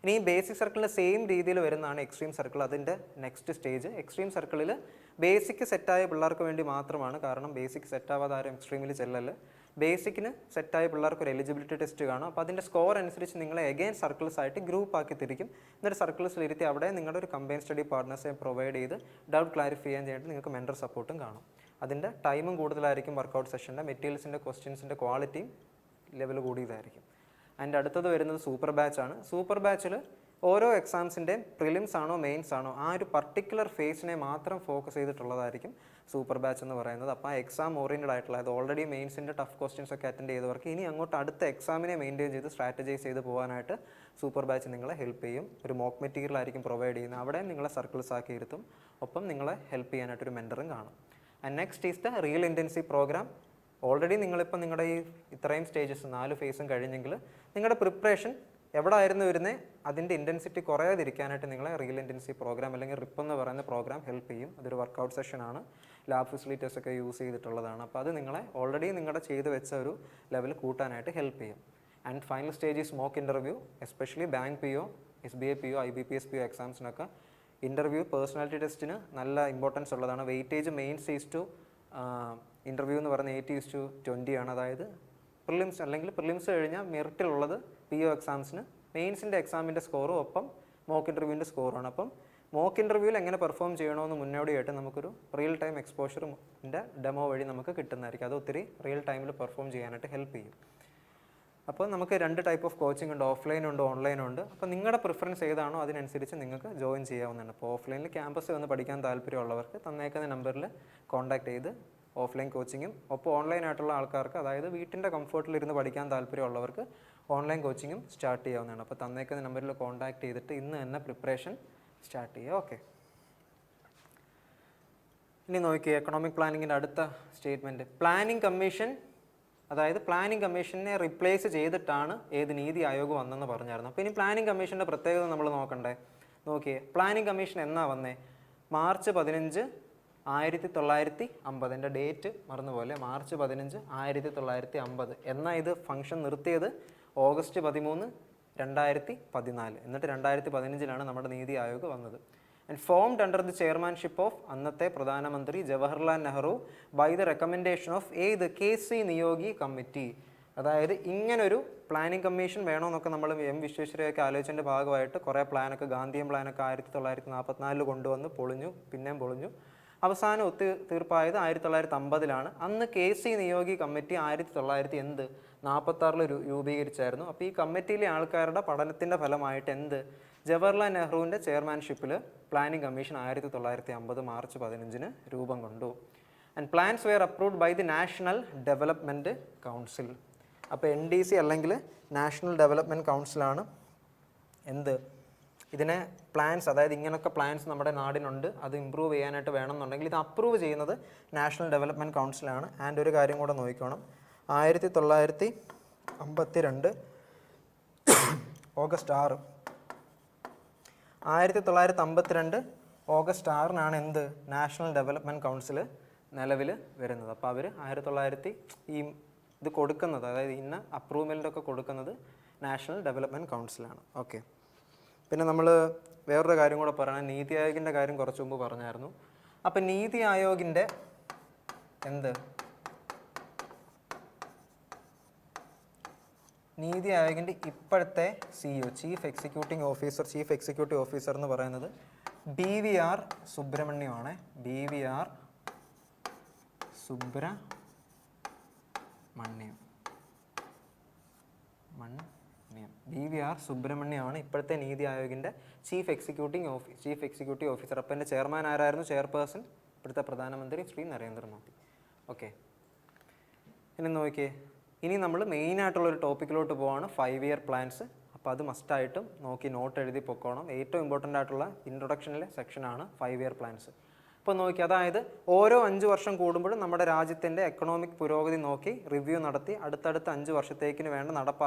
ഇനി ഈ ബേസിക് സർക്കിളിൻ്റെ സെയിം രീതിയിൽ വരുന്നതാണ് എക്സ്ട്രീം സർക്കിൾ, അതിൻ്റെ നെക്സ്റ്റ് സ്റ്റേജ്. എക്സ്ട്രീം സർക്കിളിൽ ബേസിക് സെറ്റായ പിള്ളേർക്ക് വേണ്ടി മാത്രമാണ്, കാരണം ബേസിക് സെറ്റാവാതെ ആരും എക്സ്ട്രീമിൽ ചെല്ലല്. ബേസിക്കിന് സെറ്റായ പിള്ളേർക്ക് ഒരു എലിജിബിലിറ്റി ടെസ്റ്റ് കാണും. അപ്പോൾ അതിൻ്റെ സ്കോർ അനുസരിച്ച് നിങ്ങളെ എഗെയിൻ സർക്കിൾസ് ആയിട്ട് ഗ്രൂപ്പ് ആക്കി തിരിക്കും. എന്നിട്ട് സർക്കിൾസിലിരുത്തി അവിടെ നിങ്ങളുടെ ഒരു കമ്പൈൻ സ്റ്റഡി പാർട്ട്നേഴ്സിനെ പ്രൊവൈഡ് ചെയ്ത് ഡൗട്ട് ക്ലാരിഫൈ ചെയ്യാൻ വേണ്ടി നിങ്ങൾക്ക് മെൻറ്റർ സപ്പോർട്ടും കാണും. അതിൻ്റെ ടൈമും കൂടുതലായിരിക്കും. വർക്കൗട്ട് സെഷൻ്റെ മെറ്റീരിയൽസിൻ്റെ ക്വസ്റ്റ്യൻസിൻ്റെ ക്വാളിറ്റിയും ലെവൽ കൂടിയതായിരിക്കും. അതിൻ്റെ അടുത്തത് വരുന്നത് സൂപ്പർ ബാച്ചാണ്. സൂപ്പർ ബാച്ചിൽ ഓരോ എക്സാംസിൻ്റെയും പ്രിലിംസ് ആണോ മെയിൻസ് ആണോ ആ ഒരു പർട്ടിക്കുലർ ഫേസിനെ മാത്രം ഫോക്കസ് ചെയ്തിട്ടുള്ളതായിരിക്കും സൂപ്പർ ബാച്ച് എന്ന് പറയുന്നത്. അപ്പോൾ ആ എക്സാം ഓറിയൻറ്റഡ് ആയിട്ടുള്ള, അതായത് ഓൾറെഡി മെയിൻസിൻ്റെ ടഫ് ക്വസ്റ്റ്യൻസ് ഒക്കെ അറ്റൻഡ് ചെയ്തവർക്ക് ഇനി അങ്ങോട്ട് അടുത്ത എക്സാമിനെ മെയിൻറ്റെയിൻ ചെയ്ത് സ്ട്രാറ്റജൈസ് ചെയ്ത് പോകാനായിട്ട് സൂപ്പർ ബാച്ച് നിങ്ങളെ ഹെൽപ്പ് ചെയ്യും. ഒരു മോക്ക് മെറ്റീരിയൽ ആയിരിക്കും പ്രൊവൈഡ് ചെയ്യുന്നത്. അവിടെ നിങ്ങളെ സർക്കിൾസ് ആക്കി ഇരുത്തും. ഒപ്പം നിങ്ങളെ ഹെൽപ്പ് ചെയ്യാനായിട്ടൊരു മെൻറ്ററും കാണും. And next is the real intensive programme. Already നിങ്ങളിപ്പോൾ നിങ്ങളുടെ ഈ ഇത്രയും സ്റ്റേജസ് 4 ഫേസും കഴിഞ്ഞെങ്കിൽ നിങ്ങളുടെ പ്രിപ്പറേഷൻ എവിടെ ആയിരുന്നു വരുന്നത് അതിൻ്റെ ഇൻറ്റൻസിറ്റി കുറയാതിരിക്കാനായിട്ട് നിങ്ങളെ റിയൽ ഇൻറ്റൻസീവ് പ്രോഗ്രാം അല്ലെങ്കിൽ റിപ്പ് എന്ന് പറയുന്ന പ്രോഗ്രാം ഹെൽപ്പ് ചെയ്യും. അതൊരു വർക്കൗട്ട് സെഷനാണ്, ലാബ് ഫെസിലിറ്റീസ് ഒക്കെ യൂസ് ചെയ്തിട്ടുള്ളതാണ്. അപ്പോൾ അത് നിങ്ങളെ ഓൾറെഡി നിങ്ങളുടെ ചെയ്ത് വെച്ച ഒരു ലെവൽ കൂട്ടാനായിട്ട് ഹെൽപ്പ് ചെയ്യും. And final stage is mock interview. Especially bank PO, SBI PO, IBPS PO എക്സാംസിനൊക്കെ ഇൻ്റർവ്യൂ പേഴ്സണാലിറ്റി ടെസ്റ്റിന് നല്ല ഇമ്പോർട്ടൻസ് ഉള്ളതാണ്. Weightage mains is to interview എന്ന് പറയുന്നത് 80:20 ആണ്. അതായത് പ്രിലിംസ് അല്ലെങ്കിൽ പ്രിലിംസ് കഴിഞ്ഞാൽ മെറിറ്റിലുള്ളത് PO എക്സാംസിന്, മെയിൻസിൻ്റെ എക്സാമിൻ്റെ സ്കോറും ഒപ്പം മോക്ക് ഇൻ്റർവ്യൂവിൻ്റെ സ്കോറാണ്. അപ്പം മോക്ക് ഇൻ്റർവ്യൂവിൽ എങ്ങനെ പെർഫോം ചെയ്യണമെന്ന് മുന്നോടിയായിട്ട് നമുക്കൊരു റിയൽ ടൈം എക്സ്പോഷറിൻ്റെ ഡെമോ വഴി നമുക്ക് കിട്ടുന്നതായിരിക്കും. അത് ഒത്തിരി റിയൽ ടൈമിൽ പെർഫോം ചെയ്യാനായിട്ട് ഹെൽപ്പ് ചെയ്യും. അപ്പോൾ നമുക്ക് 2 ടൈപ്പ് ഓഫ് കോച്ചിങ് ഉണ്ട്, ഓഫ്ലൈനും ഉണ്ട് ഓൺലൈനും ഉണ്ട്. അപ്പോൾ നിങ്ങളുടെ പ്രിഫറൻസ് ഏതാണോ അതിനനുസരിച്ച് നിങ്ങൾക്ക് ജോയിൻ ചെയ്യാവുന്നതാണ്. അപ്പോൾ ഓഫ്ലൈനിൽ ക്യാമ്പസ് വന്ന് പഠിക്കാൻ താല്പര്യമുള്ളവർക്ക് തന്നേക്കുന്ന നമ്പറിൽ കോൺടാക്ട് ചെയ്ത് ഓഫ്ലൈൻ കോച്ചിങ്ങും ഒപ്പം ഓൺലൈനായിട്ടുള്ള ആൾക്കാർക്ക്, അതായത് വീട്ടിൻ്റെ കംഫർട്ടിലിരുന്ന് പഠിക്കാൻ താല്പര്യമുള്ളവർക്ക് ഓൺലൈൻ കോച്ചിങ്ങും സ്റ്റാർട്ട് ചെയ്യാവുന്നതാണ്. അപ്പോൾ തന്നേക്കുന്ന നമ്പറിൽ കോൺടാക്ട് ചെയ്തിട്ട് ഇന്ന് തന്നെ പ്രിപ്പറേഷൻ സ്റ്റാർട്ട് ചെയ്യുക. ഓക്കെ, ഇനി നോക്കിയേ എക്കണോമിക് പ്ലാനിങ്ങിൻ്റെ അടുത്ത സ്റ്റേറ്റ്മെൻറ്റ്. പ്ലാനിംഗ് കമ്മീഷൻ, അതായത് പ്ലാനിംഗ് കമ്മീഷനെ റിപ്ലേസ് ചെയ്തിട്ടാണ് ഏത് നീതി ആയോഗ് വന്നെന്ന് പറഞ്ഞായിരുന്നു. അപ്പോൾ ഇനി പ്ലാനിംഗ് കമ്മീഷൻ്റെ പ്രത്യേകത നമ്മൾ നോക്കണ്ടേ. നോക്കിയേ, പ്ലാനിംഗ് കമ്മീഷൻ എന്നാ വന്നേ? March 15, 1950. എൻ്റെ ഡേറ്റ് മറന്നുപോലെ, March 15, 1950. എന്നാൽ ഇത് ഫംഗ്ഷൻ നിർത്തിയത് August 13, 2014. എന്നിട്ട് 2015 നമ്മുടെ നീതി ആയോഗ് വന്നത്. And formed under the chairmanship of അന്നത്തെ പ്രധാനമന്ത്രി Jawaharlal Nehru by the recommendation of KC Neogy committee. അതായത് ഇങ്ങനൊരു പ്ലാനിംഗ് കമ്മീഷൻ വേണമെന്നൊക്കെ നമ്മൾ എം വിശ്വേശ്വരയൊക്കെ ആലോചിച്ചതിൻ്റെ ഭാഗമായിട്ട് കുറേ പ്ലാനൊക്കെ ഗാന്ധിയൻ പ്ലാനൊക്കെ 1944 കൊണ്ടുവന്ന് പൊളിഞ്ഞു, പിന്നെയും പൊളിഞ്ഞു. അവസാനം തീർപ്പായത് 1950 അന്ന് KC നിയോഗി കമ്മിറ്റി 1946 രൂപീകരിച്ചായിരുന്നു. അപ്പോൾ ഈ കമ്മിറ്റിയിലെ ആൾക്കാരുടെ പഠനത്തിൻ്റെ ഫലമായിട്ട് ജവഹർലാൽ നെഹ്റുവിൻ്റെ ചെയർമാൻഷിപ്പിൽ പ്ലാനിംഗ് കമ്മീഷൻ 1950 മാർച്ച് 15 രൂപം കൊണ്ടു. And plans were approved by the national development council. അപ്പോൾ NDC അല്ലെങ്കിൽ നാഷണൽ ഡെവലപ്മെൻറ്റ് കൗൺസിലാണ് ഇതിനെ പ്ലാൻസ്, അതായത് ഇങ്ങനൊക്കെ പ്ലാൻസ് നമ്മുടെ നാടിനുണ്ട്, അത് ഇമ്പ്രൂവ് ചെയ്യാനായിട്ട് വേണമെന്നുണ്ടെങ്കിൽ ഇത് അപ്രൂവ് ചെയ്യുന്നത് നാഷണൽ ഡെവലപ്മെൻറ്റ് കൗൺസിലാണ്. ആൻഡ് ഒരു കാര്യം കൂടെ നോക്കിക്കോണം, 1952 August 6 1952 August 6 national development council നിലവിൽ വരുന്നത്. അപ്പോൾ അവർ 1900 ഇത് കൊടുക്കുന്നത്, അതായത് ഇന്ന അപ്രൂവ്മെൻ്റൊക്കെ കൊടുക്കുന്നത് നാഷണൽ ഡെവലപ്മെൻറ്റ് കൗൺസിലാണ്. ഓക്കെ, പിന്നെ നമ്മൾ വേറൊരു കാര്യം കൂടെ പറയണം, നീതി ആയോഗിൻ്റെ കാര്യം കുറച്ച് മുമ്പ് പറഞ്ഞായിരുന്നു. അപ്പം നീതി ആയോഗിൻ്റെ നീതി ആയോഗിൻ്റെ ഇപ്പോഴത്തെ CEO ചീഫ് എക്സിക്യൂട്ടീവ് ഓഫീസർ എന്ന് പറയുന്നത് BVR സുബ്രഹ്മണ്യമാണ്. BVR സുബ്രഹ്മണ്യമാണ് ഇപ്പോഴത്തെ നീതി ആയോഗിൻ്റെ ചീഫ് എക്സിക്യൂട്ടീവ് ഓഫീസർ. അപ്പോൾ എൻ്റെ ചെയർമാൻ ആരായിരുന്നു? ചെയർപേഴ്സൺ ഇപ്പോഴത്തെ പ്രധാനമന്ത്രി ശ്രീ നരേന്ദ്രമോദി. ഓക്കെ, ഇനി നോക്കിയേ, ഇനി നമ്മൾ മെയിനായിട്ടുള്ളൊരു ടോപ്പിക്കിലോട്ട് പോവാണ് 5 ഇയർ പ്ലാൻസ്. അപ്പോൾ അത് മസ്റ്റായിട്ടും നോക്കി നോട്ട് എഴുതി പൊക്കോണം. ഏറ്റവും ഇമ്പോർട്ടൻ്റ് ആയിട്ടുള്ള ഇൻട്രൊഡക്ഷനിലെ സെക്ഷനാണ് 5 ഇയർ പ്ലാൻസ്. ഇപ്പോൾ നോക്കി, അതായത് ഓരോ 5 വർഷം കൂടുമ്പോഴും നമ്മുടെ രാജ്യത്തിൻ്റെ എക്കണോമിക് പുരോഗതി നോക്കി റിവ്യൂ നടത്തി അടുത്തടുത്ത 5 വർഷത്തേക്കിന് വേണ്ട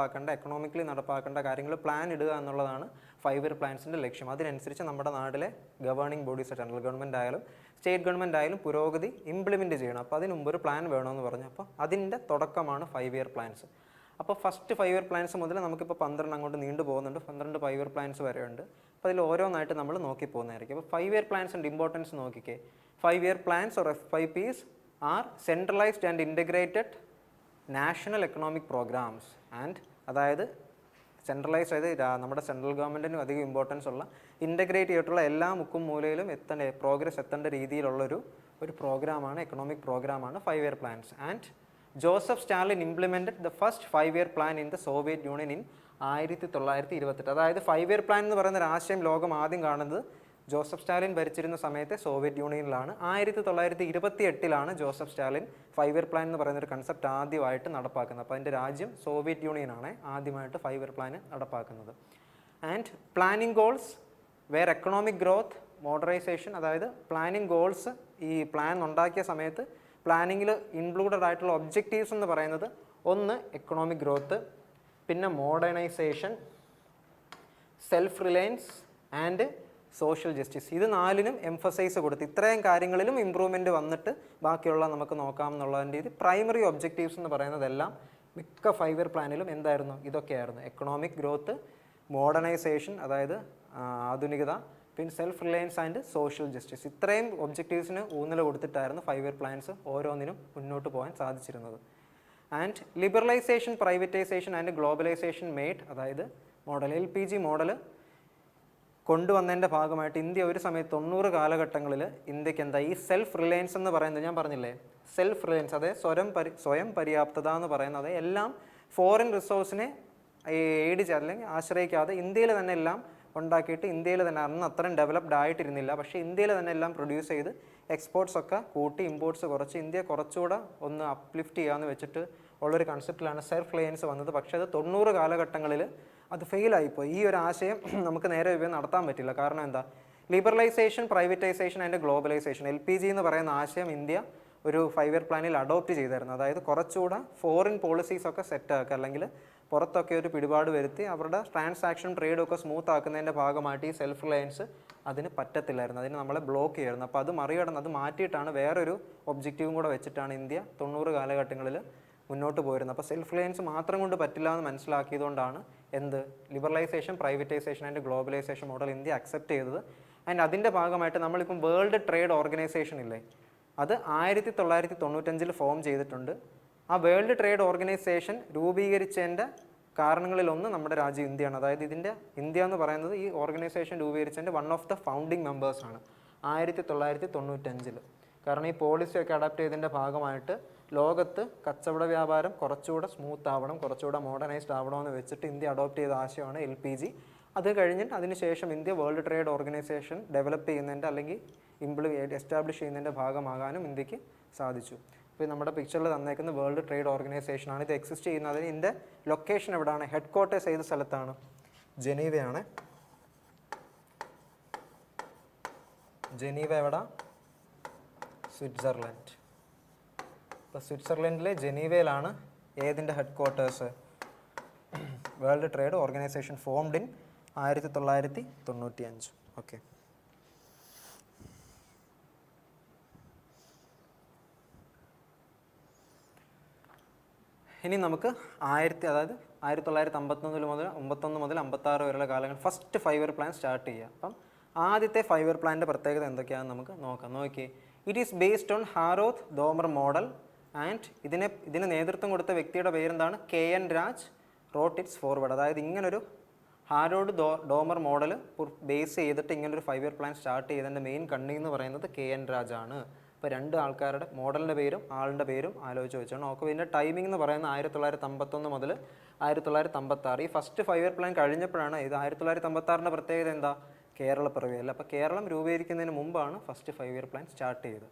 എക്കണോമിക്കലി നടപ്പാക്കേണ്ട കാര്യങ്ങൾ പ്ലാൻ ഇടുക എന്നുള്ളതാണ് 5 ഇയർ പ്ലാൻസിൻ്റെ ലക്ഷ്യം. അതിനനുസരിച്ച് നമ്മുടെ നാട്ടിലെ ഗവേണിംഗ് ബോഡീസ്, സെൻട്രൽ ഗവൺമെൻറ് ആയാലും സ്റ്റേറ്റ് ഗവൺമെൻറ് ആയാലും പുരോഗതി ഇംപ്ലിമെൻറ്റ് ചെയ്യണം. അപ്പോൾ അതിന് മുമ്പ് ഒരു പ്ലാൻ വേണമെന്ന് പറഞ്ഞു. അപ്പോൾ അതിൻ്റെ തുടക്കമാണ് 5 ഇയർ പ്ലാൻസ്. അപ്പോൾ ഫസ്റ്റ് 5 ഇയർ പ്ലാൻസ് മുതൽ നമുക്കിപ്പോൾ 12 അങ്ങോട്ട് നീണ്ടു പോകുന്നുണ്ട്. 12 5 ഇയർ പ്ലാൻസ് വരെ ഉണ്ട്. അപ്പോൾ അതിൽ ഓരോന്നായിട്ട് നമ്മൾ നോക്കി പോകുന്നതായിരിക്കും. അപ്പോൾ 5 ഇയർ പ്ലാൻസിൻ്റെ ഇമ്പോർട്ടൻസ് നോക്കിക്കേ. 5 year plans or FIPs are centralised and integrated national economic programmes. അതായത് സെൻട്രലൈസ്ഡ്, അതായത് നമ്മുടെ സെൻട്രൽ ഗവൺമെൻറ്റിനും അധികം ഇമ്പോർട്ടൻസ് ഉള്ള, ഇൻറ്റഗ്രേറ്റ് ചെയ്തിട്ടുള്ള എല്ലാ മുക്കും മൂലയിലും പ്രോഗ്രസ് എത്തേണ്ട രീതിയിലുള്ളൊരു പ്രോഗ്രാമാണ്, എക്കണോമിക് പ്രോഗ്രാമാണ് 5 year plans. And Joseph Stalin implemented the first 5 year plan in the Soviet Union in 1928. അതായത് 5 ഇയർ പ്ലാൻ എന്ന് പറയുന്ന ഒരു ആശയം ലോകം ആദ്യം കാണുന്നത് ജോസഫ് സ്റ്റാലിൻ ഭരിച്ചിരുന്ന സമയത്തെ സോവിയറ്റ് യൂണിയനിലാണ്. 1928 ജോസഫ് സ്റ്റാലിൻ 5 ഇയർ പ്ലാൻ എന്ന് പറയുന്ന ഒരു കൺസെപ്റ്റ് ആദ്യമായിട്ട് നടപ്പാക്കുന്നത്. അപ്പോൾ അതിൻ്റെ രാജ്യം സോവിയറ്റ് യൂണിയനാണ് ആദ്യമായിട്ട് 5 ഇയർ പ്ലാൻ നടപ്പാക്കുന്നത്. And planning goals were economic growth modernisation, അതായത് പ്ലാനിംഗ് ഗോൾസ് ഈ പ്ലാൻ ഉണ്ടാക്കിയ സമയത്ത് പ്ലാനിങ്ങിൽ ഇൻക്ലൂഡഡ് ആയിട്ടുള്ള ഒബ്ജക്റ്റീവ്സ് എന്ന് പറയുന്നത് ഒന്ന് എക്കണോമിക് ഗ്രോത്ത്, പിന്നെ modernisation, self Reliance and social justice. ഇത് 4നും എംഫസൈസ് കൊടുത്ത് ഇത്രയും കാര്യങ്ങളിലും ഇമ്പ്രൂവ്മെൻറ്റ് വന്നിട്ട് ബാക്കിയുള്ള നമുക്ക് നോക്കാം എന്നുള്ളതിൻ്റെ ഇത് പ്രൈമറി ഒബ്ജക്റ്റീവ്സ് എന്ന് പറയുന്നതെല്ലാം മിക്ക 5 ഇയർ പ്ലാനിലും ഇതൊക്കെയായിരുന്നു. എക്കണോമിക് ഗ്രോത്ത്, മോഡേണൈസേഷൻ അതായത് ആധുനികത, പിന്നെ self Reliance and social justice. ഇത്രയും ഒബ്ജക്റ്റീവ്സിന് ഊന്നൽ കൊടുത്തിട്ടായിരുന്നു 5 ഇയർ പ്ലാൻസ് ഓരോന്നിനും മുന്നോട്ട് പോകാൻ സാധിച്ചിരുന്നത്. And liberalisation, privatisation and globalisation made, അതായത് LPG മോഡൽ കൊണ്ടുവന്നതിൻ്റെ ഭാഗമായിട്ട് ഇന്ത്യ ഒരു സമയത്ത് 90 കാലഘട്ടങ്ങളിൽ ഇന്ത്യക്ക് ഈ സെൽഫ് റിലയൻസ് എന്ന് പറയുന്നത്, ഞാൻ പറഞ്ഞില്ലേ സെൽഫ് റിലയൻസ്, അതായത് സ്വയം പര്യാപ്തത എന്ന് പറയുന്നത് എല്ലാം ഫോറിൻ റിസോഴ്സിനെ അല്ലെങ്കിൽ ആശ്രയിക്കാതെ ഇന്ത്യയിൽ തന്നെ എല്ലാം ഉണ്ടാക്കിയിട്ട് ഇന്ത്യയിൽ തന്നെ അന്ന് അത്രയും ഡെവലപ്ഡ് ആയിട്ടിരുന്നില്ല, പക്ഷേ ഇന്ത്യയിൽ തന്നെ എല്ലാം പ്രൊഡ്യൂസ് ചെയ്ത് എക്സ്പോർട്സ് ഒക്കെ കൂട്ടി ഇമ്പോർട്ട്സ് കുറച്ച് ഇന്ത്യ കുറച്ചുകൂടെ ഒന്ന് അപ്ലിഫ്റ്റ് ചെയ്യാമെന്ന് വെച്ചിട്ട് ഉള്ളൊരു കൺസെപ്റ്റിലാണ് സെൽഫ് റിലയൻസ് വന്നത്. പക്ഷേ അത് 90 കാലഘട്ടങ്ങളിൽ അത് ഫെയിലായിപ്പോയി. ഈ ഒരു ആശയം നമുക്ക് നേരെ നടത്താൻ പറ്റില്ല. കാരണം എന്താ? Liberalisation, privatisation and globalisation, LPG എന്ന് പറയുന്ന ആശയം ഇന്ത്യ ഒരു 5 ഇയർ പ്ലാനിൽ അഡോപ്റ്റ് ചെയ്തായിരുന്നു. അതായത് കുറച്ചുകൂടെ ഫോറിൻ പോളിസീസൊക്കെ സെറ്റാക്കുക, അല്ലെങ്കിൽ പുറത്തൊക്കെ ഒരു പിടിപാട് വരുത്തി അവരുടെ ട്രാൻസാക്ഷൻ ട്രേഡൊക്കെ സ്മൂത്ത് ആക്കുന്നതിൻ്റെ ഭാഗമായിട്ട് ഈ സെൽഫ് റിലയൻസ് അതിന് പറ്റത്തില്ലായിരുന്നു, അതിന് നമ്മളെ ബ്ലോക്ക് ചെയ്യായിരുന്നു. അപ്പോൾ അത് മാറ്റിയിട്ടാണ് വേറൊരു ഒബ്ജക്റ്റീവും കൂടെ വെച്ചിട്ടാണ് ഇന്ത്യ 90 കാലഘട്ടങ്ങളിൽ മുന്നോട്ട് പോയിരുന്നത്. അപ്പോൾ സെൽഫ് റിലയൻസ് മാത്രം കൊണ്ട് പറ്റില്ല എന്ന് മനസ്സിലാക്കിയതുകൊണ്ടാണ് liberalisation, privatisation and globalisation model India accept ചെയ്തത്. ആൻഡ് അതിൻ്റെ ഭാഗമായിട്ട് നമ്മളിപ്പം വേൾഡ് ട്രേഡ് ഓർഗനൈസേഷൻ ഇല്ലേ, അത് 1995 ഫോം ചെയ്തിട്ടുണ്ട്. ആ വേൾഡ് ട്രേഡ് ഓർഗനൈസേഷൻ രൂപീകരിച്ചതിൻ്റെ കാരണങ്ങളിലൊന്ന് നമ്മുടെ രാജ്യം ഇന്ത്യയാണ്. അതായത് ഇന്ത്യ എന്ന് പറയുന്നത് ഈ ഓർഗനൈസേഷൻ രൂപീകരിച്ചതിൻ്റെ വൺ ഓഫ് ദ ഫൗണ്ടിങ് മെമ്പേഴ്സാണ് 1995. കാരണം ഈ പോളിസിയൊക്കെ അഡാപ്റ്റ് ചെയ്തതിൻ്റെ ഭാഗമായിട്ട് ലോകത്ത് കച്ചവട വ്യാപാരം കുറച്ചുകൂടെ സ്മൂത്ത് ആവണം, കുറച്ചുകൂടെ മോഡേണൈസ്ഡ് ആവണമെന്ന് വെച്ചിട്ട് ഇന്ത്യ അഡോപ്റ്റ് ചെയ്ത ആശയമാണ് LPG. അത് കഴിഞ്ഞിട്ട് അതിനുശേഷം India world trade organisation develop ചെയ്യുന്നതിൻ്റെ അല്ലെങ്കിൽ എസ്റ്റാബ്ലിഷ് ചെയ്യുന്നതിൻ്റെ ഭാഗമാകാനും ഇന്ത്യക്ക് സാധിച്ചു. ഇപ്പോൾ നമ്മുടെ പിക്ചറിൽ തന്നേക്കുന്ന വേൾഡ് ട്രേഡ് ഓർഗനൈസേഷനാണ്. ഇത് എക്സിസ്റ്റ് ചെയ്യുന്നത്. ഇതിൻ്റെ ലൊക്കേഷൻ എവിടെയാണ്? ഹെഡ് ക്വാർട്ടേഴ്സ് ഏത് സ്ഥലത്താണ്? ജനീവയാണ്. ജനീവ എവിടെ? സ്വിറ്റ്സർലൻഡ്. ഇപ്പോൾ സ്വിറ്റ്സർലൻഡിലെ ജനീവയിലാണ് ഏതിൻ്റെ head quarters? World trade organisation formed in 1995. Okay. ഇനി നമുക്ക് 1951 മുതൽ 56 വരെയുള്ള കാലങ്ങൾ ഫസ്റ്റ് 5 ഇയർ പ്ലാൻ സ്റ്റാർട്ട് ചെയ്യുക. അപ്പം ആദ്യത്തെ 5 ഇയർ പ്ലാനിൻ്റെ പ്രത്യേകത എന്തൊക്കെയാണെന്ന് നമുക്ക് നോക്കാം. നോക്കിയേ, it is based on Harrod Domar model and ഇതിന് നേതൃത്വം കൊടുത്ത വ്യക്തിയുടെ പേരെന്താണ്? KN Raj wrote its foreword. അതായത് ഇങ്ങനൊരു ഹാരോഡ് ഡോമർ മോഡൽ ബേസ് ചെയ്തിട്ട് ഇങ്ങനൊരു 5 ഇയർ പ്ലാൻ സ്റ്റാർട്ട് ചെയ്തതിൻ്റെ മെയിൻ കണ്ണി എന്ന് പറയുന്നത് KN രാജ് ആണ്. ഇപ്പോൾ രണ്ട് ആൾക്കാരുടെ മോഡലിൻ്റെ പേരും ആളുടെ പേരും ആലോചിച്ച് വെച്ചാണ്. നോക്കുക, ഇതിൻ്റെ ടൈമിംഗ് എന്ന് പറയുന്നത് 1951 മുതൽ 1956. ഈ ഫസ്റ്റ് 5 ഇയർ പ്ലാൻ കഴിഞ്ഞപ്പോഴാണ് ഇത്. 1956 പ്രത്യേകത എന്താ? കേരള പിറവിയല്ല. അപ്പോൾ കേരളം രൂപീകരിക്കുന്നതിന് മുമ്പാണ് ഫസ്റ്റ് 5 ഇയർ പ്ലാൻ സ്റ്റാർട്ട് ചെയ്തത്.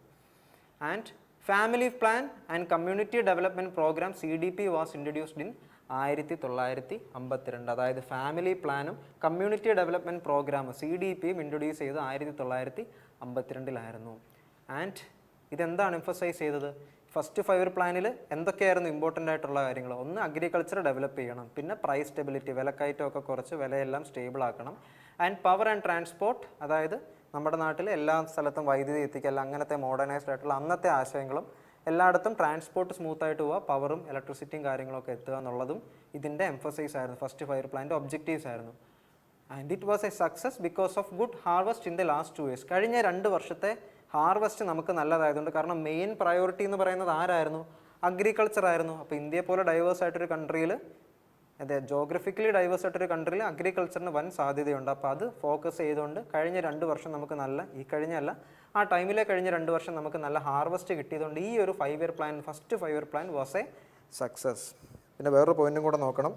And family plan and community development programme CDP was introduced in 1952. അതായത് ഫാമിലി പ്ലാനും കമ്മ്യൂണിറ്റി ഡെവലപ്മെൻറ്റ് പ്രോഗ്രാമും CDPയും ഇൻട്രൊഡ്യൂസ് ചെയ്ത് 1952 ആൻഡ് ഇതെന്താണ് എംഫസൈസ് ചെയ്തത്? ഫസ്റ്റ് 5 ഇയർ പ്ലാനിൽ എന്തൊക്കെയായിരുന്നു ഇമ്പോർട്ടൻ്റ് ആയിട്ടുള്ള കാര്യങ്ങൾ? ഒന്ന്, അഗ്രികൾച്ചർ ഡെവലപ്പ് ചെയ്യണം. പിന്നെ പ്രൈസ് സ്റ്റെബിലിറ്റി, വിലക്കയറ്റമൊക്കെ കുറച്ച് വിലയെല്ലാം സ്റ്റേബിൾ ആക്കണം. ആൻഡ് പവർ ആൻഡ് ട്രാൻസ്പോർട്ട്, അതായത് നമ്മുടെ നാട്ടിൽ എല്ലാ സ്ഥലത്തും വൈദ്യുതി എത്തിക്കല്ല, അങ്ങനത്തെ മോഡേണൈസ്ഡ് ആയിട്ടുള്ള അന്നത്തെ ആശയങ്ങളും എല്ലായിടത്തും ട്രാൻസ്പോർട്ട് സ്മൂത്തായിട്ട് പോവുക, പവറും ഇലക്ട്രിസിറ്റിയും കാര്യങ്ങളൊക്കെ എത്തുക എന്നുള്ളതും ഇതിൻ്റെ എംഫസൈസ് ആയിരുന്നു. ഫസ്റ്റ് 5 ഇയർ പ്ലാൻ്റെ ഒബ്ജക്റ്റീവ്സ് ആയിരുന്നു. And it was a success because of good harvest in the last 2 years. കഴിഞ്ഞ 2 വർഷത്തെ ഹാർവസ്റ്റ് നമുക്ക് നല്ലതായതുകൊണ്ട്. കാരണം മെയിൻ പ്രയോറിറ്റി എന്ന് പറയുന്നത് ആരായിരുന്നു? അഗ്രികൾച്ചർ ആയിരുന്നു. അപ്പോൾ ഇന്ത്യയെ പോലെ ഡൈവേഴ്സ് ആയിട്ടൊരു കൺട്രിയിൽ, അതെ, ജോഗ്രഫിക്കലി ഡൈവേഴ്സ് ആയിട്ടൊരു കൺട്രിയിൽ അഗ്രികൾച്ചറിന് വൻ സാധ്യതയുണ്ട്. അപ്പോൾ അത് ഫോക്കസ് ചെയ്തുകൊണ്ട് കഴിഞ്ഞ 2 വർഷം നമുക്ക് ആ ടൈമിലെ കഴിഞ്ഞ 2 വർഷം നമുക്ക് നല്ല ഹാർവസ്റ്റ് കിട്ടിയതുകൊണ്ട് ഈ ഒരു 5 year plan, first 5 year plan was a success. പിന്നെ വേറൊരു പോയിന്റും കൂടെ നോക്കണം.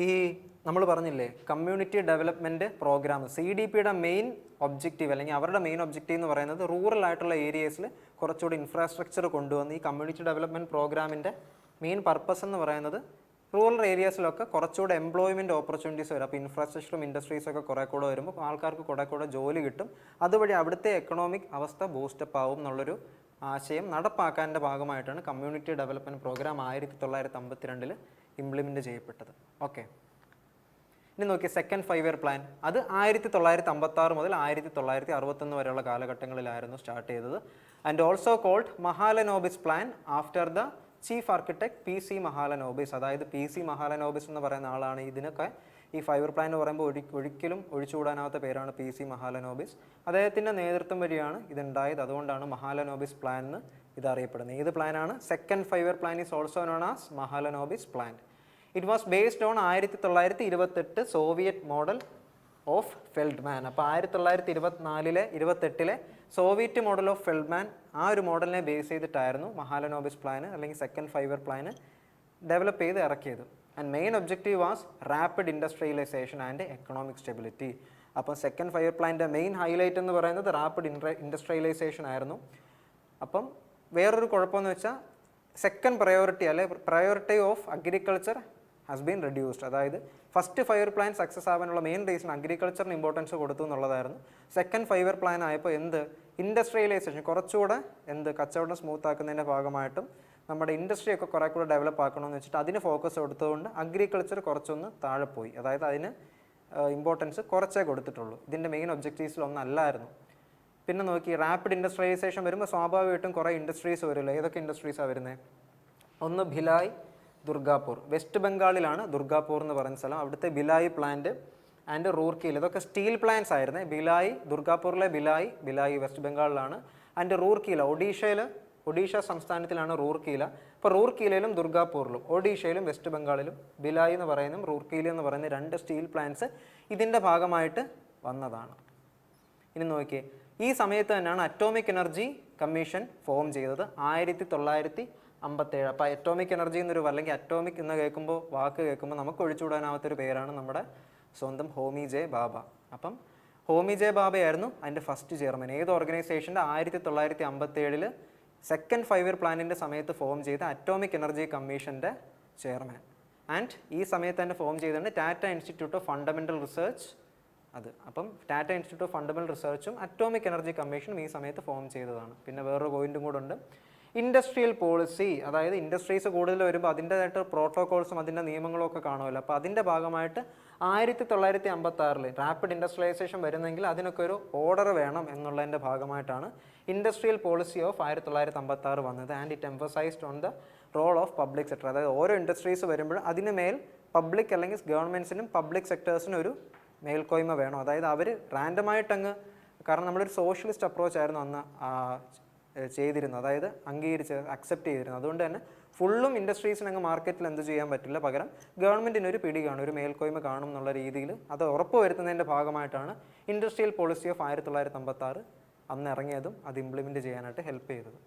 ഈ നമ്മൾ പറഞ്ഞില്ലേ കമ്മ്യൂണിറ്റി ഡെവലപ്മെൻറ്റ് പ്രോഗ്രാം, CDPയുടെ മെയിൻ ഒബ്ജക്റ്റീവ് അല്ലെങ്കിൽ അവരുടെ മെയിൻ ഒബ്ജക്റ്റീവ് എന്ന് പറയുന്നത് റൂറൽ ആയിട്ടുള്ള ഏരിയസിൽ കുറച്ചുകൂടി ഇൻഫ്രാസ്ട്രക്ചർ കൊണ്ടുവന്ന് ഈ കമ്മ്യൂണിറ്റി ഡെവലപ്മെൻറ്റ് പ്രോഗ്രാമിൻ്റെ മെയിൻ പർപ്പസ് എന്ന് പറയുന്നത് റൂറൽ ഏരിയാസിലൊക്കെ കുറച്ചുകൂടെ എംപ്ലോയ്മെൻറ്റ് ഓപ്പർച്യൂണിറ്റീസ് വരും. അപ്പോൾ ഇൻഫ്രാസ്ട്രക്ചറും ഇൻഡസ്ട്രീസൊക്കെ കുറേ കൂടെ വരുമ്പോൾ ആൾക്കാർക്ക് കുറേ കൂടെ ജോലി കിട്ടും. അതുവഴി അവിടുത്തെ എക്കണോമിക് അവസ്ഥ ബൂസ്റ്റപ്പ് ആവും എന്നുള്ളൊരു ആശയം നടപ്പാക്കാൻ്റെ ഭാഗമായിട്ടാണ് കമ്മ്യൂണിറ്റി ഡെവലപ്മെൻറ്റ് പ്രോഗ്രാം 1952 ഇംപ്ലിമെൻറ്റ് ചെയ്യപ്പെട്ടത്. ഓക്കെ, ഇനി നോക്കിയ സെക്കൻഡ് 5 ഇയർ പ്ലാൻ, അത് 1956 മുതൽ 1961 വരെയുള്ള കാലഘട്ടങ്ങളിലായിരുന്നു സ്റ്റാർട്ട് ചെയ്തത്. And also called Mahalanobis plan after the chief architect PC Mahalanobis. അതായത് PC മഹാലനോബിസ് എന്ന് പറയുന്ന ആളാണ് ഇതിനൊക്കെ ഈ 5 ഇയർ പ്ലാൻ എന്ന് പറയുമ്പോൾ ഒരിക്കലും ഒഴിച്ചുകൂടാനാവാത്ത പേരാണ് PC മഹാലനോബിസ്. അദ്ദേഹത്തിൻ്റെ നേതൃത്വം വഴിയാണ് ഇതുണ്ടായത്. അതുകൊണ്ടാണ് മഹാലനോബിസ് പ്ലാൻ എന്ന് ഇതറിയപ്പെടുന്നത്. ഏത് പ്ലാനാണ്? Second 5 year plan is also known as Mahalanobis plan. It was based on 1928 Soviet model of Feldman. അപ്പോൾ 1928 സോവിയറ്റ് മോഡൽ ഓഫ് ഫെൽഡ്മാൻ, ആ ഒരു മോഡലിനെ ബേസ് ചെയ്തിട്ടായിരുന്നു മഹാലനോബിസ് പ്ലാൻ അല്ലെങ്കിൽ സെക്കൻഡ് 5 ഇയർ പ്ലാൻ ഡെവലപ്പ് ചെയ്ത് ഇറക്കിയത്. And main objective was rapid industrialisation and economic stability. അപ്പോൾ second 5 year പ്ലാൻ്റെ മെയിൻ ഹൈലൈറ്റ് എന്ന് പറയുന്നത് റാപ്പിഡ് ഇൻഡസ്ട്രിയലൈസേഷൻ ആയിരുന്നു. അപ്പം വേറൊരു കുഴപ്പമെന്ന് വെച്ചാൽ സെക്കൻഡ് പ്രയോറിറ്റി അല്ലെ priority of agriculture has been reduced. അതായത് ഫസ്റ്റ് 5 ഇയർ പ്ലാൻ സക്സസ് ആവാനുള്ള മെയിൻ റീസൺ അഗ്രികൾച്ചറിന് ഇമ്പോർട്ടൻസ് കൊടുത്തു എന്നുള്ളതായിരുന്നു. സെക്കൻഡ് 5 ഇയർ പ്ലാൻ ആയപ്പോൾ ഇൻഡസ്ട്രിയലൈസേഷൻ കുറച്ചുകൂടെ കച്ചവടം സ്മൂത്ത് ആക്കുന്നതിൻ്റെ ഭാഗമായിട്ടും നമ്മുടെ ഇൻഡസ്ട്രിയൊക്കെ കുറേ കൂടെ ഡെവലപ്പ് ആക്കണമെന്ന് വെച്ചിട്ട് അതിന് ഫോക്കസ് കൊടുത്തതുകൊണ്ട് അഗ്രികൾച്ചർ കുറച്ചൊന്ന് താഴെ പോയി. അതായത് അതിന് ഇമ്പോർട്ടൻസ് കുറച്ചേ കൊടുത്തിട്ടുള്ളൂ. ഇതിൻ്റെ മെയിൻ ഒബ്ജക്റ്റീവ്സിലൊന്നല്ലായിരുന്നു. പിന്നെ നോക്കി റാപ്പിഡ് ഇൻഡസ്ട്രിയലൈസേഷൻ വരുമ്പോൾ സ്വാഭാവികമായിട്ടും കുറേ ഇൻഡസ്ട്രീസ് വരുമല്ലോ. ഏതൊക്കെ ഇൻഡസ്ട്രീസാണ് വരുന്നത്? ഒന്ന് ഭിലായ്, ദുർഗാപൂർ. വെസ്റ്റ് ബംഗാളിലാണ് ദുർഗാപൂർ എന്ന് പറയുന്ന സ്ഥലം. അവിടുത്തെ ഭിലായ് പ്ലാന്റ് ആൻഡ് റൂർക്കിയിൽ, ഇതൊക്കെ സ്റ്റീൽ പ്ലാന്റ്സ് ആയിരുന്നേ. ബിലായി, ദുർഗാപൂരിലെ ബിലായി വെസ്റ്റ് ബംഗാളിലാണ്. ആൻഡ് റൂർക്കില, ഒഡീഷ സംസ്ഥാനത്തിലാണ് റൂർക്കില. ഇപ്പോൾ റൂർക്കിലയിലും ദുർഗാപൂരിലും, ഒഡീഷയിലും വെസ്റ്റ് ബംഗാളിലും ബിലായി എന്ന് പറയുന്നതും റൂർക്കില എന്ന് പറയുന്ന 2 സ്റ്റീൽ പ്ലാന്റ്സ് ഇതിൻ്റെ ഭാഗമായിട്ട് വന്നതാണ്. ഇനി നോക്കിയേ, ഈ സമയത്ത് തന്നെയാണ് അറ്റോമിക് എനർജി കമ്മീഷൻ ഫോം ചെയ്തത് 1957. അപ്പോൾ അറ്റോമിക് എനർജി എന്നൊരു, അല്ലെങ്കിൽ അറ്റോമിക് എന്ന് കേൾക്കുമ്പോൾ, വാക്ക് കേൾക്കുമ്പോൾ നമുക്ക് ഒഴിച്ചുകൂടാനാവാത്തൊരു പേരാണ് നമ്മുടെ സ്വന്തം ഹോമി ജെ ഭാഭ. അപ്പം ഹോമി ജെ ഭാഭയായിരുന്നു അതിൻ്റെ ഫസ്റ്റ് ചെയർമാൻ. ഏത് ഓർഗനൈസേഷൻ്റെ? 1957 സെക്കൻഡ് 5 ഇയർ പ്ലാനിൻ്റെ സമയത്ത് ഫോം ചെയ്ത അറ്റോമിക് എനർജി കമ്മീഷൻ്റെ ചെയർമാൻ. ആൻഡ് ഈ സമയത്ത് തന്നെ ഫോം ചെയ്തതാണ് Tata institute of fundamental research. അപ്പം ടാറ്റ ഇൻസ്റ്റിറ്റ്യൂട്ട് ഓഫ് ഫണ്ടമെൻ്റൽ റിസർച്ചും അറ്റോമിക് എനർജി കമ്മീഷനും ഈ സമയത്ത് ഫോം ചെയ്തതാണ്. പിന്നെ വേറൊരു പോയിന്റും കൂടെ ഉണ്ട്, ഇൻഡസ്ട്രിയൽ പോളിസി. അതായത് ഇൻഡസ്ട്രീസ് കൂടുതൽ വരുമ്പോൾ അതിൻ്റേതായിട്ട് പ്രോട്ടോകോൾസും അതിൻ്റെ നിയമങ്ങളും ഒക്കെ കാണുമല്ലോ. അപ്പോൾ അതിൻ്റെ ഭാഗമായിട്ട് 1956 റാപ്പിഡ് ഇൻഡസ്ട്രിയലൈസേഷൻ വരുന്നെങ്കിൽ അതിനൊക്കെ ഒരു ഓർഡർ വേണം എന്നുള്ളതിൻ്റെ ഭാഗമായിട്ടാണ് ഇൻഡസ്ട്രിയൽ പോളിസി ഓഫ് 1956 വന്നത്. And it emphasised on the role of public sector. അതായത് ഓരോ ഇൻഡസ്ട്രീസ് വരുമ്പോൾ അതിന് മേൽ പബ്ലിക് അല്ലെങ്കിൽ ഗവൺമെൻറ്റ്സിനും പബ്ലിക് സെക്ടേഴ്സിനും ഒരു മേൽക്കോയ്മ വേണം. അതായത് അവർ റാൻഡമായിട്ടങ്ങ്, കാരണം നമ്മളൊരു സോഷ്യലിസ്റ്റ് അപ്രോച്ച് ആയിരുന്നു അന്ന് ചെയ്തിരുന്നത്, അതായത് അക്സെപ്റ്റ് ചെയ്തിരുന്നത്. അതുകൊണ്ട് തന്നെ ഫുള്ളും ഇൻഡസ്ട്രീസിന് അങ്ങ് മാർക്കറ്റിൽ എന്ത് ചെയ്യാൻ പറ്റില്ല, പകരം ഗവൺമെൻറ്റിന് ഒരു പിടി കാണും, ഒരു മേൽക്കോയ്മ കാണും എന്നുള്ള രീതിയിൽ അത് ഉറപ്പ് വരുത്തുന്നതിൻ്റെ ഭാഗമായിട്ടാണ് ഇൻഡസ്ട്രിയൽ പോളിസി ഓഫ് 1956 അന്ന് ഇറങ്ങിയതും അത് ഇംപ്ലിമെൻറ്റ് ചെയ്യാനായിട്ട് ഹെൽപ്പ് ചെയ്തത്.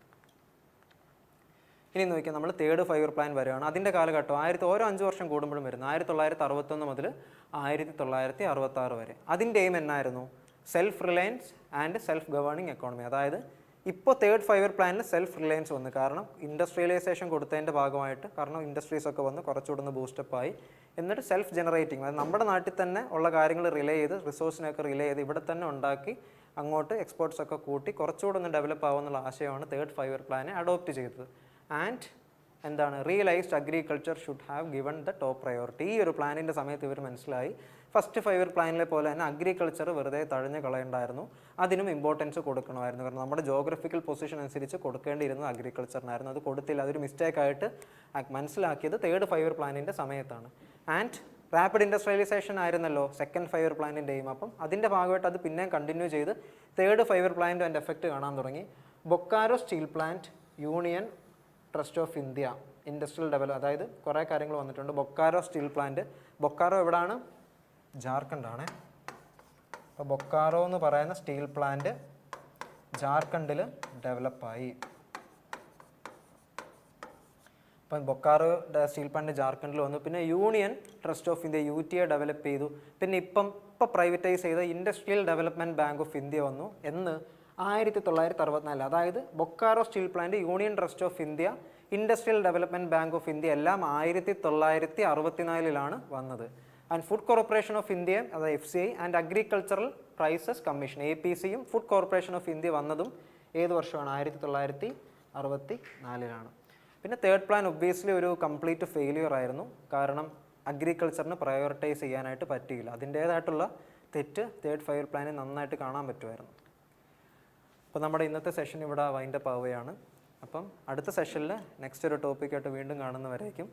ഇനി നോക്കിയാൽ നമ്മൾ തേർഡ് 5 ഇയർ പ്ലാൻ വരികയാണ്. അതിൻ്റെ കാലഘട്ടം ഓരോ 5 വർഷം കൂടുമ്പോഴും വരുന്നു. 1961 മുതൽ 1966 വരെ. അതിൻ്റെ എയിം എന്നായിരുന്നു? Self Reliance and self governing economy. അതായത് ഇപ്പോൾ തേർഡ് 5 ഇയർ പ്ലാനിൽ സെൽഫ് റിലയൻസ് വന്നു, കാരണം ഇൻഡസ്ട്രിയലൈസേഷൻ കൊടുത്തതിൻ്റെ ഭാഗമായിട്ട്, കാരണം ഇൻഡസ്ട്രീസ് ഒക്കെ വന്ന് കുറച്ചുകൂടെ ഒന്ന് ബൂസ്റ്റപ്പായി. എന്നിട്ട് സെൽഫ് ജനറേറ്റിംഗ്, അതായത് നമ്മുടെ നാട്ടിൽ തന്നെ ഉള്ള കാര്യങ്ങൾ റിലേ ചെയ്ത്, റിസോഴ്സിനൊക്കെ റിലേ ചെയ്ത് ഇവിടെ തന്നെ ഉണ്ടാക്കി അങ്ങോട്ട് എക്സ്പോർട്സ് ഒക്കെ കൂട്ടി കുറച്ചുകൂടെ ഒന്ന് ഡെവലപ്പ് ആവുമെന്നുള്ള ആശയമാണ് തേർഡ് 5 ഇയർ പ്ലാനെ അഡോപ്റ്റ് ചെയ്തത്. ആൻഡ് എന്താണ്? Realised agriculture should have given the top priority. ഈ ഒരു പ്ലാനിൻ്റെ സമയത്ത് ഇവർ മനസ്സിലായി ഫസ്റ്റ് 5 ഇയർ പ്ലാനിലെ പോലെ തന്നെ അഗ്രികൾച്ചർ വെറുതെ തഴഞ്ഞു കളയണ്ടായിരുന്നു, അതിനും ഇമ്പോർട്ടൻസ് കൊടുക്കണമായിരുന്നു. കാരണം നമ്മുടെ ജോഗ്രഫിക്കൽ പൊസിഷൻ അനുസരിച്ച് കൊടുക്കേണ്ടിയിരുന്നത് അഗ്രികൾച്ചറിനായിരുന്നു. അത് കൊടുത്തില്ല, അതൊരു മിസ്റ്റേക്കായിട്ട് മനസ്സിലാക്കിയത് തേർഡ് 5 ഇയർ പ്ലാനിൻ്റെ സമയത്താണ്. ആൻഡ് റാപ്പിഡ് ഇൻഡസ്ട്രിയലൈസേഷൻ ആയിരുന്നല്ലോ സെക്കൻഡ് 5 ഇയർ പ്ലാനിൻ്റെ എയിം. അപ്പം അതിൻ്റെ ഭാഗമായിട്ട് അത് പിന്നെയും കണ്ടിന്യൂ ചെയ്ത് തേർഡ് 5 ഇയർ പ്ലാനിൻ്റെ അതിൻ്റെ എഫക്റ്റ് കാണാൻ തുടങ്ങി. Bokaro steel plant, union trust of India, industrial develop, അതായത് കുറേ കാര്യങ്ങൾ വന്നിട്ടുണ്ട്. ബൊക്കാരോ സ്റ്റീൽ പ്ലാന്റ്, ബൊക്കാരോ എവിടെയാണ്? ജാർഖണ്ഡാണ്. അപ്പോൾ ബൊക്കാറോ എന്ന് പറയുന്ന സ്റ്റീൽ പ്ലാന്റ് ജാർഖണ്ഡിൽ ഡെവലപ്പായി. അപ്പം ബൊക്കാറോ സ്റ്റീൽ പ്ലാന്റ് ജാർഖണ്ഡിൽ വന്നു. പിന്നെ union trust of India UTA develop ചെയ്തു. പിന്നെ ഇപ്പോൾ പ്രൈവറ്റൈസ് ചെയ്ത industrial development bank of India വന്നു. എന്ന് 1964. അതായത് Bokaro steel plant, union trust of India, industrial development bank of India എല്ലാം 1964 വന്നത്. And food corporation of India, അതായത് FCI, and agricultural prices commission APCയും ഫുഡ് കോർപ്പറേഷൻ ഓഫ് ഇന്ത്യ വന്നതും ഏത് വർഷമാണ്? 1964. പിന്നെ തേർഡ് പ്ലാൻ ഒബ്വിയസ്ലി ഒരു കംപ്ലീറ്റ് ഫെയിലിയർ ആയിരുന്നു, കാരണം അഗ്രികൾച്ചറിന് പ്രയോറിറ്റൈസ് ചെയ്യാനായിട്ട് പറ്റിയില്ല. അതിൻ്റേതായിട്ടുള്ള തെറ്റ് തേർഡ് 5 ഇയർ പ്ലാനിൽ നന്നായിട്ട് കാണാൻ പറ്റുമായിരുന്നു. അപ്പോൾ നമ്മുടെ ഇന്നത്തെ സെഷൻ ഇവിടെ വൈൻഡപ്പ് ആവുകയാണ്. അപ്പം അടുത്ത സെഷനിൽ നെക്സ്റ്റ് ഒരു ടോപ്പിക്കായിട്ട് വീണ്ടും കാണുന്നവരേക്കും